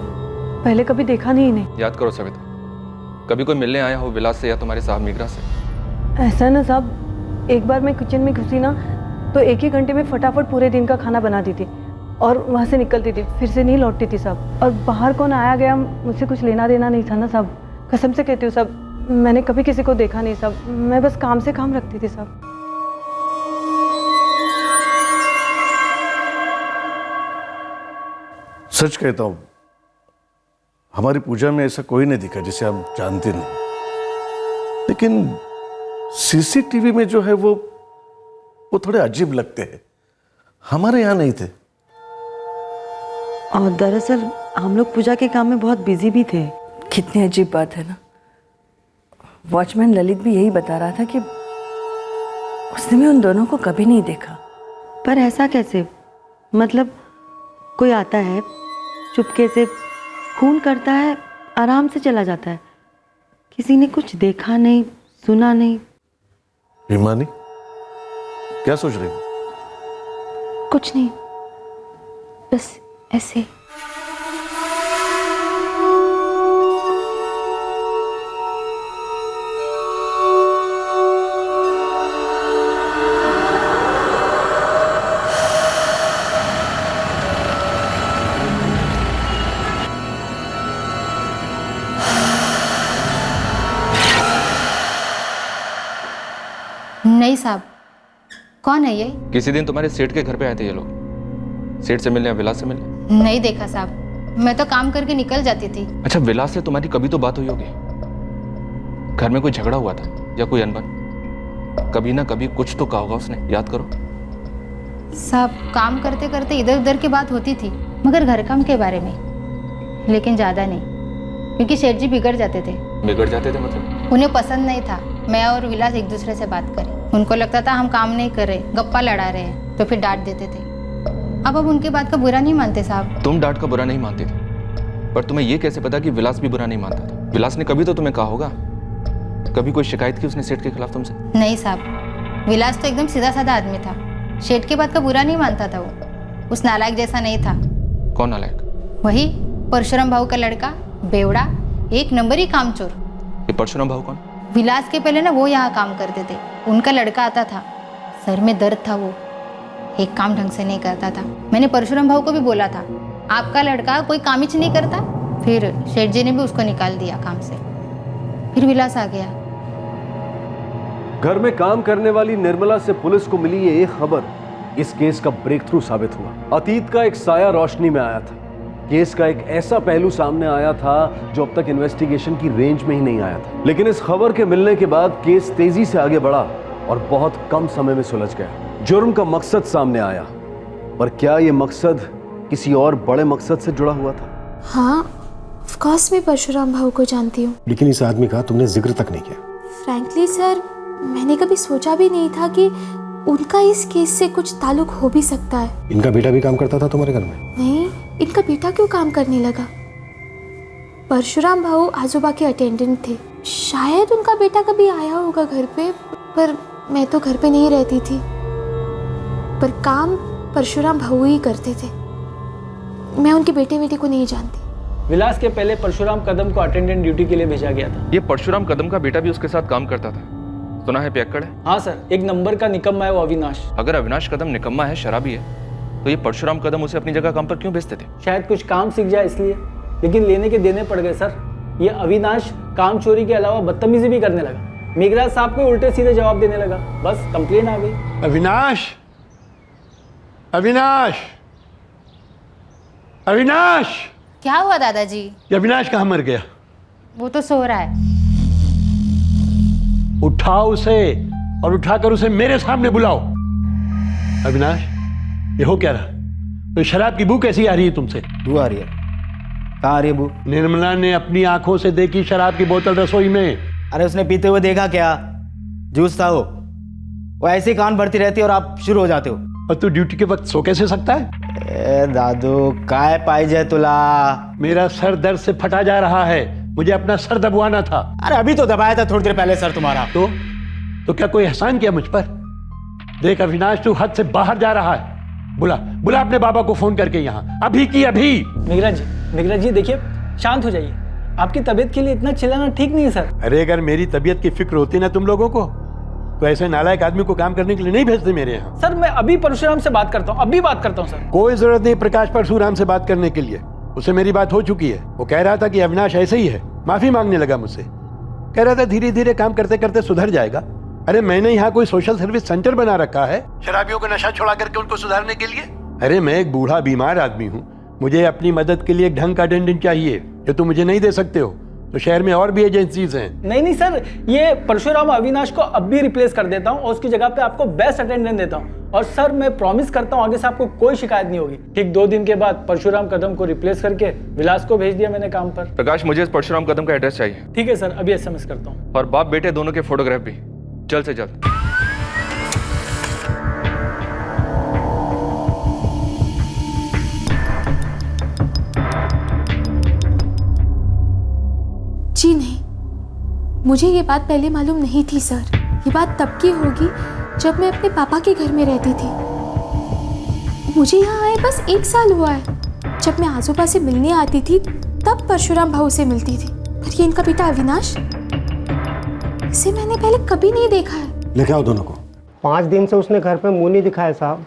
पहले कभी देखा नहीं इन्हें। याद करो सविता, कभी कोई मिलने आया हो विलास से या तुम्हारे साहब मीग्रा से? ऐसा है ना साहब, एक बार मैं किचन में घुसी ना तो एक ही घंटे में फटाफट पूरे दिन का खाना बनाती थी और वहाँ से निकलती थी, फिर से नहीं लौटती थी साहब। और बाहर कौन आया गया मुझसे कुछ लेना देना नहीं था ना साहब, कसम से कहती हूँ साहब, मैंने कभी किसी को देखा नहीं साहब, मैं बस काम से काम रखती थी साहब। सच कहता हूँ, हमारी पूजा में ऐसा कोई नहीं दिखा जिसे हम जानते नहीं, लेकिन सीसीटीवी में जो है वो थोड़े अजीब लगते हैं, हमारे यहाँ नहीं थे। और दरअसल हम लोग पूजा के काम में बहुत बिजी भी थे। कितनी अजीब बात है ना, वॉचमैन ललित भी यही बता रहा था कि उसने भी उन दोनों को कभी नहीं देखा। पर ऐसा कैसे, मतलब कोई आता है चुपके से खून करता है, आराम से चला जाता है, किसी ने कुछ देखा नहीं सुना नहीं। हिमानी क्या सोच रही हो? कुछ नहीं, बस ऐसे। नहीं साहब, कौन है ये? किसी दिन तुम्हारे सेठ के घर पे आए थे ये लोग, सेठ से मिलने या विलास से मिलने? नहीं देखा साहब, मैं तो काम करके निकल जाती थी। अच्छा, विलास से तुम्हारी कभी तो बात हुई होगी, घर में कोई झगड़ा हुआ था या कोई अनबन? कभी ना कभी कुछ तो कहा होगा उसने, याद करो। सब काम करते करते इधर उधर की बात होती थी, मगर घर काम के बारे में, लेकिन ज़्यादा नहीं, क्योंकि शेठ जी बिगड़ जाते थे। बिगड़ जाते थे मतलब? उन्हें पसंद नहीं था मैं और विलास एक दूसरे से बात करें। उनको लगता था हम काम नहीं कर रहे, गप्पा लड़ा रहे हैं, तो फिर डांट देते थे। अब उनके बात का बुरा नहीं मानते साहब। तुम डांट का बुरा नहीं मानते थे, पर तुम्हें यह कैसे पता कि विलास भी बुरा नहीं मानता था? विलास ने कभी तो तुम्हें कहा होगा, कभी कोई शिकायत की उसने सेठ के खिलाफ तुमसे? नहीं साहब, विलास तो एकदम सीधा साधा आदमी था, शेठ के बात का बुरा नहीं मानता था वो। उस नालायक जैसा नहीं था। कौन नालायक? वही परशुराम भाऊ का लड़का, बेवड़ा, एक नंबर ही कामचोर। ये परशुराम भाऊ कौन? विलास के पहले ना वो यहाँ काम करते थे, उनका लड़का आता था, सर में दर्द था, वो एक काम ढंग से नहीं करता था। मैंने परशुराम भाऊ को भी बोला था आपका लड़का कोई काम ही नहीं करता, फिर शेठ जी ने भी उसको निकाल दिया काम से। फिर विलास आ गया। घर में काम करने वाली निर्मला से पुलिस को मिली ये एक खबर इस केस का ब्रेक थ्रू साबित हुआ। अतीत का एक साया रोशनी में आया था। केस का एक ऐसा पहलू सामने आया था जो अब तक इन्वेस्टिगेशन की रेंज में ही नहीं आया था, लेकिन इस खबर के मिलने के बाद केस तेजी से आगे बढ़ा और बहुत कम समय में सुलझ गया। जुर्म का मकसद सामने आया, पर क्या यह मकसद किसी और बड़े मकसद से जुड़ा हुआ था? हाँ, ऑफ कोर्स मैं परशुराम भाऊ को जानती हूँ, लेकिन इस आदमी का तुमने जिक्र तक नहीं किया। फ्रैंकली सर, मैंने कभी सोचा भी नहीं था कि उनका इस केस से कुछ ताल्लुक हो भी सकता है। इनका बेटा भी काम करता था तुम्हारे घर में? नहीं, इनका बेटा क्यों काम करने लगा? परशुराम भाऊ आजोबा के अटेंडेंट थे, शायद उनका बेटा कभी आया होगा घर पे, पर मैं तो घर पे नहीं रहती थी। पर काम परशुराम भाऊ ही करते थे, मैं उनके बेटे को नहीं जानती। विलास के पहले परशुराम कदम को अटेंडेंट ड्यूटी के लिए भेजा गया था। ये परशुराम कदम का बेटा भी उसके साथ काम करता था, सुना है पियक्कड़ है? हाँ सर, एक नंबर का निकम्मा है वो अविनाश। अगर अविनाश कदम निकम्मा है, शराबी है, तो ये परशुराम कदम उसे अपनी जगह काम पर क्यों भेजते थे? शायद कुछ काम सीख जाए इसलिए, लेकिन लेने के देने पड़ गए सर। ये अविनाश काम चोरी के अलावा बदतमीजी भी करने लगा, मेघराज साहब को उल्टे सीधे जवाब देने लगा, बस कंप्लेन आ गई। अविनाश, अविनाश, अविनाश! क्या हुआ दादाजी? ये अविनाश कहाँ मर गया? वो तो सो रहा है। उठाओ उसे और उठाकर उसे मेरे सामने बुलाओ। अविनाश, ये हो क्या रहा? तो शराब की बू कैसी आ रही है तुमसे? बू आ रही है? कहाँ आ रही है बू? निर्मला ने अपनी आंखों से देखी शराब की बोतल रसोई में। अरे उसने पीते हुए देखा क्या? जूस था वो ऐसे ही कान भरती रहती है और आप शुरू हो जाते हो। और तू ड्यूटी के वक्त सो कैसे सकता है? दादू, काय पाइजे तुला? मेरा सर दर्द से फटा जा रहा है, मुझे अपना सर दबवाना था। अरे अभी तो दबाया था थोड़ी देर पहले सर तुम्हारा। तो क्या कोई एहसान किया मुझ पर? देख अविनाश, तू हद से बाहर जा रहा है। बुला बुला अपने बाबा को फोन करके यहाँ, अभी की अभी। मेघराज जी देखिए, शांत हो जाइए। आपकी तबीयत के लिए इतना चिल्लाना ठीक नहीं है सर। अरे अगर मेरी तबीयत की फिक्र होती ना तुम लोगों को, तो ऐसे नालायक आदमी को काम करने के लिए नहीं भेजते मेरे यहाँ। सर मैं अभी परशुराम से बात करता हूँ, अभी बात करता हूँ सर। कोई जरूरत नहीं प्रकाश परशुराम से बात करने के लिए, उससे मेरी बात हो चुकी है। वो कह रहा था कि अविनाश ऐसे ही है, माफी मांगने लगा मुझसे, कह रहा था धीरे धीरे काम करते करते सुधर जाएगा। अरे मैंने यहाँ कोई सोशल सर्विस सेंटर बना रखा है शराबियों को नशा छुड़ा करके उनको सुधारने के लिए। अरे मैं एक बूढ़ा बीमार आदमी हूँ, मुझे अपनी मदद के लिए एक ढंग का अटेंडेंट चाहिए, जो तुम मुझे नहीं दे सकते हो। तो शहर में और भी एजेंसीज हैं। नहीं सर, ये परशुराम अविनाश को अब भी रिप्लेस कर देता हूँ और उसकी जगह पे आपको बेस्ट अटेंडेंट देता हूँ। और सर मैं प्रॉमिस करता हूँ आगे से आपको कोई शिकायत नहीं होगी। ठीक 2 दिन के बाद परशुराम कदम को रिप्लेस करके विलास को भेज दिया मैंने काम पर। प्रकाश, मुझे इस परशुराम कदम का एड्रेस चाहिए। ठीक है सर, अभी SMS करता हूँ। और बाप बेटे दोनों के फोटोग्राफ भी, जल्द से जल्द। जी नहीं, मुझे ये बात पहले मालूम नहीं थी सर। ये बात तब की होगी जब मैं अपने पापा के घर में रहती थी। मुझे यहाँ आए बस 1 साल हुआ है। जब मैं आजोबा से मिलने आती थी तब परशुराम भाऊ से मिलती थी। पर ये इनका बेटा अविनाश, इसे मैंने पहले कभी नहीं देखा है। लेके आओ दोनों को। 5 दिन से उसने घर पे मुंह नहीं दिखाया साहब,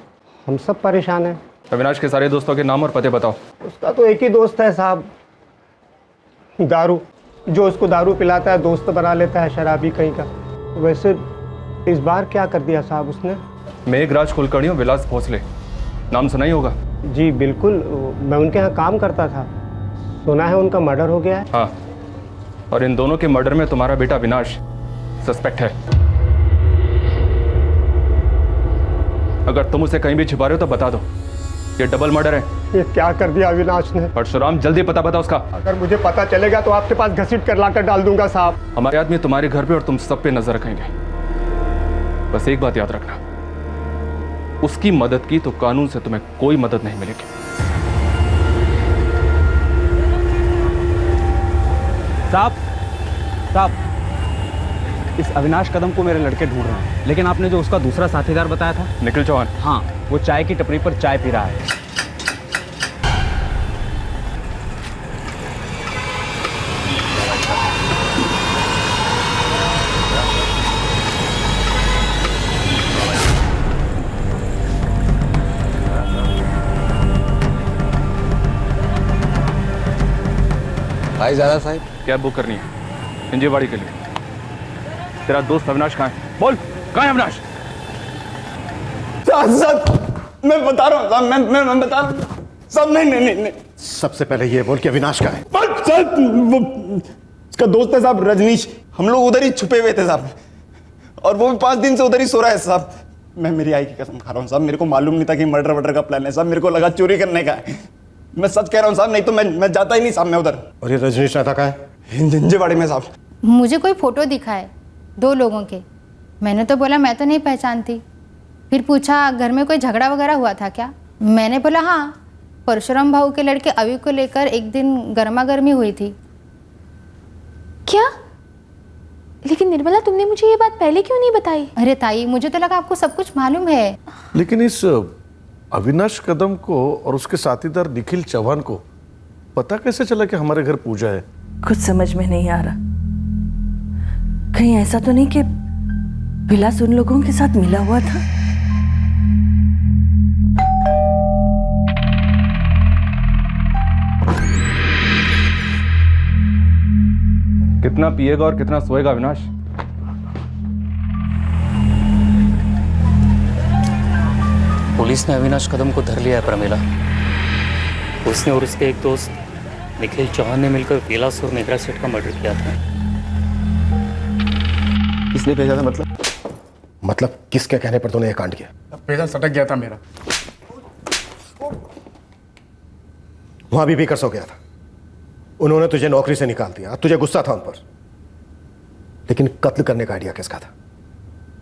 हम सब परेशान हैं। अविनाश के सारे दोस्तों के नाम और पते बताओ। उसका तो एक ही दोस्त है साहब, दारू। जो उसको दारू पिलाता है दोस्त बना लेता है, शराबी कहीं का। वैसे इस बार क्या कर दिया साहब उसने? मेघराज कुलकर्णी और विलास भोसले, नाम सुना ही होगा। जी बिल्कुल, मैं उनके यहाँ काम करता था, सुना है उनका मर्डर हो गया है। हाँ, और इन दोनों के मर्डर में तुम्हारा बेटा अविनाश सस्पेक्ट है। अगर तुम उसे कहीं भी छिपा रहे हो तो बता दो, ये डबल मर्डर है। ये क्या कर दिया अविनाश ने? परशुराम जल्दी पता बता उसका। अगर मुझे पता चलेगा तो आपके पास घसीट कर लाकर डाल दूंगा साहब। हमारे आदमी तुम्हारे घर पे और तुम सब पे नजर रखेंगे। बस एक बात याद रखना, उसकी मदद की तो कानून से तुम्हें कोई मदद नहीं मिलेगी। साहब, इस अविनाश कदम को मेरे लड़के ढूंढ रहे हैं, लेकिन आपने जो उसका दूसरा साथीदार बताया था, निखिल चौहान, हाँ, वो चाय की टपरी पर चाय पी रहा है। भाई ज़्यादा साहब, कैब बुक करनी है इंजीवाड़ी के लिए। तेरा दोस्त अविनाश कहाँ है? बोल, कहाँ है अविनाश? साहब मैं बता रहा हूँ साहब, मैं बता रहा हूँ साहब। नहीं। सबसे पहले ये बोल कि अविनाश का है। साहब वो उसका दोस्त है साहब, रजनीश। हम लोग उधर ही छुपे हुए थे साहब, और वो भी 5 दिन से उधर ही सो रहा है साहब। मैं मेरी आई की कसम खा रहा हूँ साहब, मेरे को मालूम नहीं था कि मर्डर का प्लान है साहब। मेरे को लगा चोरी करने का है। मैं सच कह रहा हूँ साहब, नहीं तो मैं जाता ही नहीं साहब मैं उधर। और ये रजनीश रहता कहाँ है? इंजीवाड़ी में साहब। मुझे कोई फोटो दिखा है 2 लोगों के। मैंने तो बोला मैं तो नहीं पहचानती। फिर पूछा घर में कोई झगड़ा वगैरह हुआ था क्या? मैंने बोला हाँ, परशुराम भाऊ के लड़के अवि को लेकर एक दिन गर्मा गर्मी हुई थी। क्या? लेकिन निर्मला, तुमने मुझे ये बात पहले क्यों नहीं बताई? अरे ताई, मुझे तो लगा आपको सब कुछ मालूम है। लेकिन इस अविनाश कदम को और उसके साथीदार निखिल चौहान को पता कैसे चला कि हमारे घर पूजा है? कुछ समझ में नहीं आ रहा। कहीं ऐसा तो नहीं कि विलास उन लोगों के साथ मिला हुआ था? कितना पिएगा और कितना सोएगा अविनाश? पुलिस ने अविनाश कदम को धर लिया है प्रमिला। उसने और उसके एक दोस्त निखिल चौहान ने मिलकर विलास और मेघराज सेठ का मर्डर किया था। किसने भेजा था? मतलब किसके कहने पर तूने ये कांड किया? पैसा सटक गया था मेरा। वहां भी कर सो गया था। उन्होंने तुझे नौकरी से निकाल दिया, तुझे गुस्सा था उन पर। लेकिन कत्ल करने का आइडिया किसका था?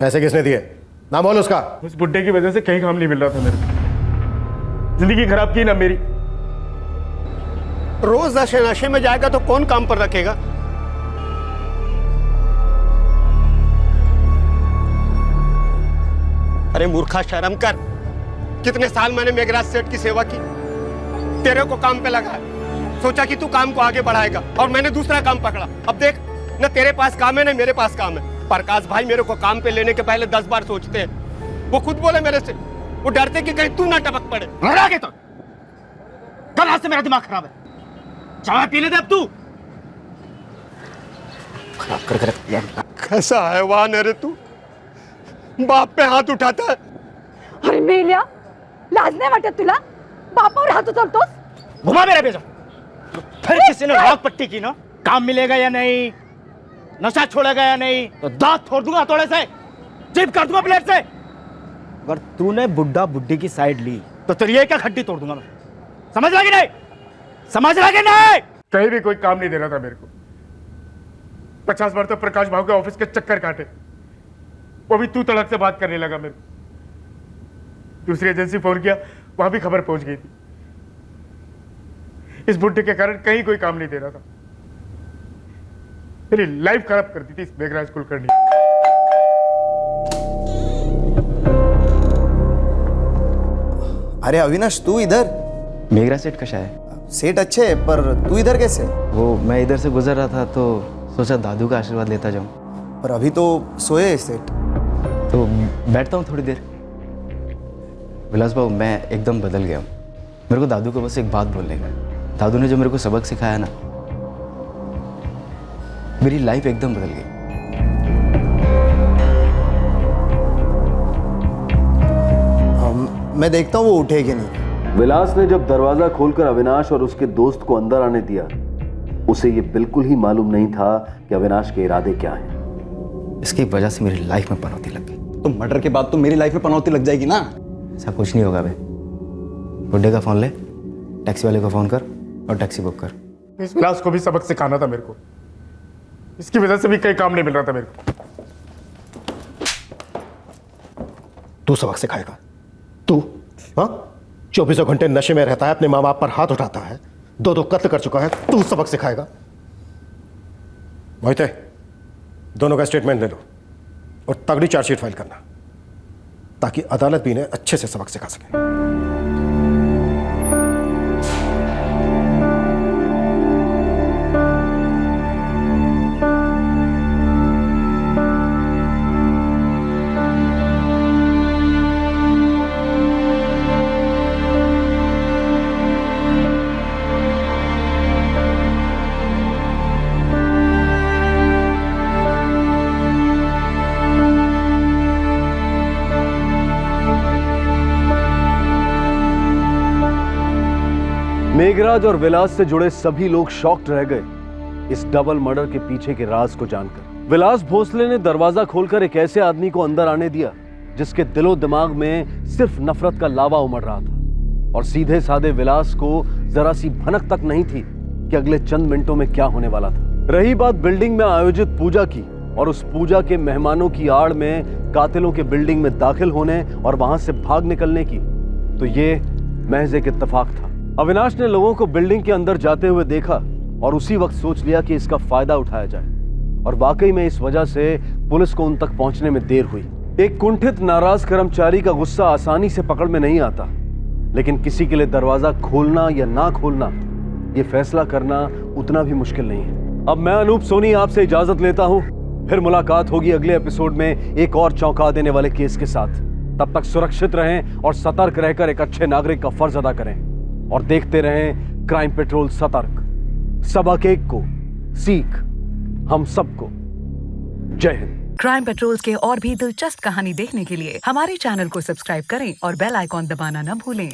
पैसे किसने दिए? नाम बोल उसका। उस बुड्ढे की वजह से कहीं काम नहीं मिल रहा था मेरे को। जिंदगी खराब की ना मेरी। रोज नशे में जाएगा तो कौन काम पर रखेगा? अरे मूर्खा, शर्म कर। कितने साल मैंने मेघराज सेठ की सेवा की, तेरे को काम पे लगा। सोचा कि तू काम को आगे बढ़ाएगा और मैंने दूसरा काम पकड़ा। अब देख, न तेरे पास काम है न मेरे पास काम है। प्रकाश भाई मेरे को काम पे लेने के पहले 10 बार सोचते हैं। वो खुद बोले मेरे से, वो डरते कि कहीं तू ना टपक पड़े। तो कल रात से मेरा दिमाग खराब है। चाय पीने दे अब तू। खराब कर रख दिया। कैसा हैवान है रे तू, बाप पे हाथ उठाता है। अरे मेल्या, लाज नाही वाटत तुला? बापावर हात उचलतोस? घुमा मेरे बेजा। फिर किसी ने लाख पट्टी की ना, काम मिलेगा या नहीं, नशा छोड़ेगा या नहीं, तो दांत फोड़ दूंगा थोड़े से, जिप कर दूंगा प्लेट से। अगर तूने बुड्ढा बुड्ढी की साइड ली तो तेरी एक हड्डी तोड़ दूंगा मैं। समझ लगी नहीं? समझ लगी नहीं? कहीं भी कोई काम नहीं दे रहा था मेरे को। 50 बार तो प्रकाश भाव के ऑफिस के चक्कर काटे, वो भी तू तड़क से बात करने लगा मेरे को। दूसरी एजेंसी फोन किया, वहां भी खबर पहुंच गई थी। इस बुड्ढे के कारण कहीं कोई काम नहीं दे रहा था। मेरी लाइफ खराब कर दी थी इस मेघराज कुलकर्णी। अरे अविनाश, तू इधर? मेघराज सेठ कशा है? सेठ अच्छे है, पर तू इधर कैसे? वो मैं इधर से गुजर रहा था तो सोचा दादू का आशीर्वाद लेता जाऊं। पर अभी तो सोए सेठ। तो बैठता हूँ थोड़ी देर। विलास बाबू, मैं एकदम बदल गया हूँ। मेरे को दादू को बस एक बात बोलने का है। दादू ने जो मेरे को सबक सिखाया ना, मेरी लाइफ एकदम बदल गई। मैं देखता हूँ वो उठे कि नहीं। विलास ने जब दरवाजा खोलकर अविनाश और उसके दोस्त को अंदर आने दिया, उसे ये बिल्कुल ही मालूम नहीं था कि अविनाश के इरादे क्या हैं। इसकी वजह से मेरी लाइफ में पनौती लग गई। तो मर्डर के बाद तो मेरी लाइफ में पनौती लग जाएगी ना। ऐसा कुछ नहीं होगा बे। गुड्डे का फ़ोन ले, टैक्सी वाले को फ़ोन कर और टैक्सी बुक कर। इस विलास को भी सबक सिखाना था मेरे को। इसकी वजह से भी कई काम नहीं मिल रहा था मेरे को। तू सबक सिखाएगा? तू? हाँ, 24 घंटे नशे में रहता है, अपने माँ बाप पर हाथ उठाता है, 2 कत्ल कर चुका है, तू सबक सिखाएगा? मोहिते, दोनों का स्टेटमेंट ले लो और तगड़ी चार्जशीट फाइल करना, ताकि अदालत भी इन्हें अच्छे से सबक सिखा सके। मेघराज और विलास से जुड़े सभी लोग शॉक्ड रह गए इस डबल मर्डर के पीछे के राज को जानकर। विलास भोसले ने दरवाजा खोलकर एक ऐसे आदमी को अंदर आने दिया जिसके दिलो दिमाग में सिर्फ नफरत का लावा उमड़ रहा था, और सीधे साधे विलास को जरा सी भनक तक नहीं थी कि अगले चंद मिनटों में क्या होने वाला था। रही बात बिल्डिंग में आयोजित पूजा की और उस पूजा के मेहमानों की आड़ में कातिलों के बिल्डिंग में दाखिल होने और वहां से भाग निकलने की, तो ये महज एक इत्तेफाक था। अविनाश ने लोगों को बिल्डिंग के अंदर जाते हुए देखा और उसी वक्त सोच लिया कि इसका फायदा उठाया जाए, और वाकई में इस वजह से पुलिस को उन तक पहुंचने में देर हुई। एक कुंठित नाराज कर्मचारी का गुस्सा आसानी से पकड़ में नहीं आता, लेकिन किसी के लिए दरवाजा खोलना या ना खोलना, ये फैसला करना उतना भी मुश्किल नहीं है। अब मैं अनूप सोनी आपसे इजाजत लेता हूं, फिर मुलाकात होगी अगले एपिसोड में एक और चौंका देने वाले केस के साथ। तब तक सुरक्षित रहें और सतर्क रहकर एक अच्छे नागरिक का फर्ज अदा करें, और देखते रहें क्राइम पेट्रोल सतर्क। सबक एक को सीख हम सबको। जय हिंद। क्राइम पेट्रोल के और भी दिलचस्प कहानी देखने के लिए हमारे चैनल को सब्सक्राइब करें और बेल आइकॉन दबाना न भूलें।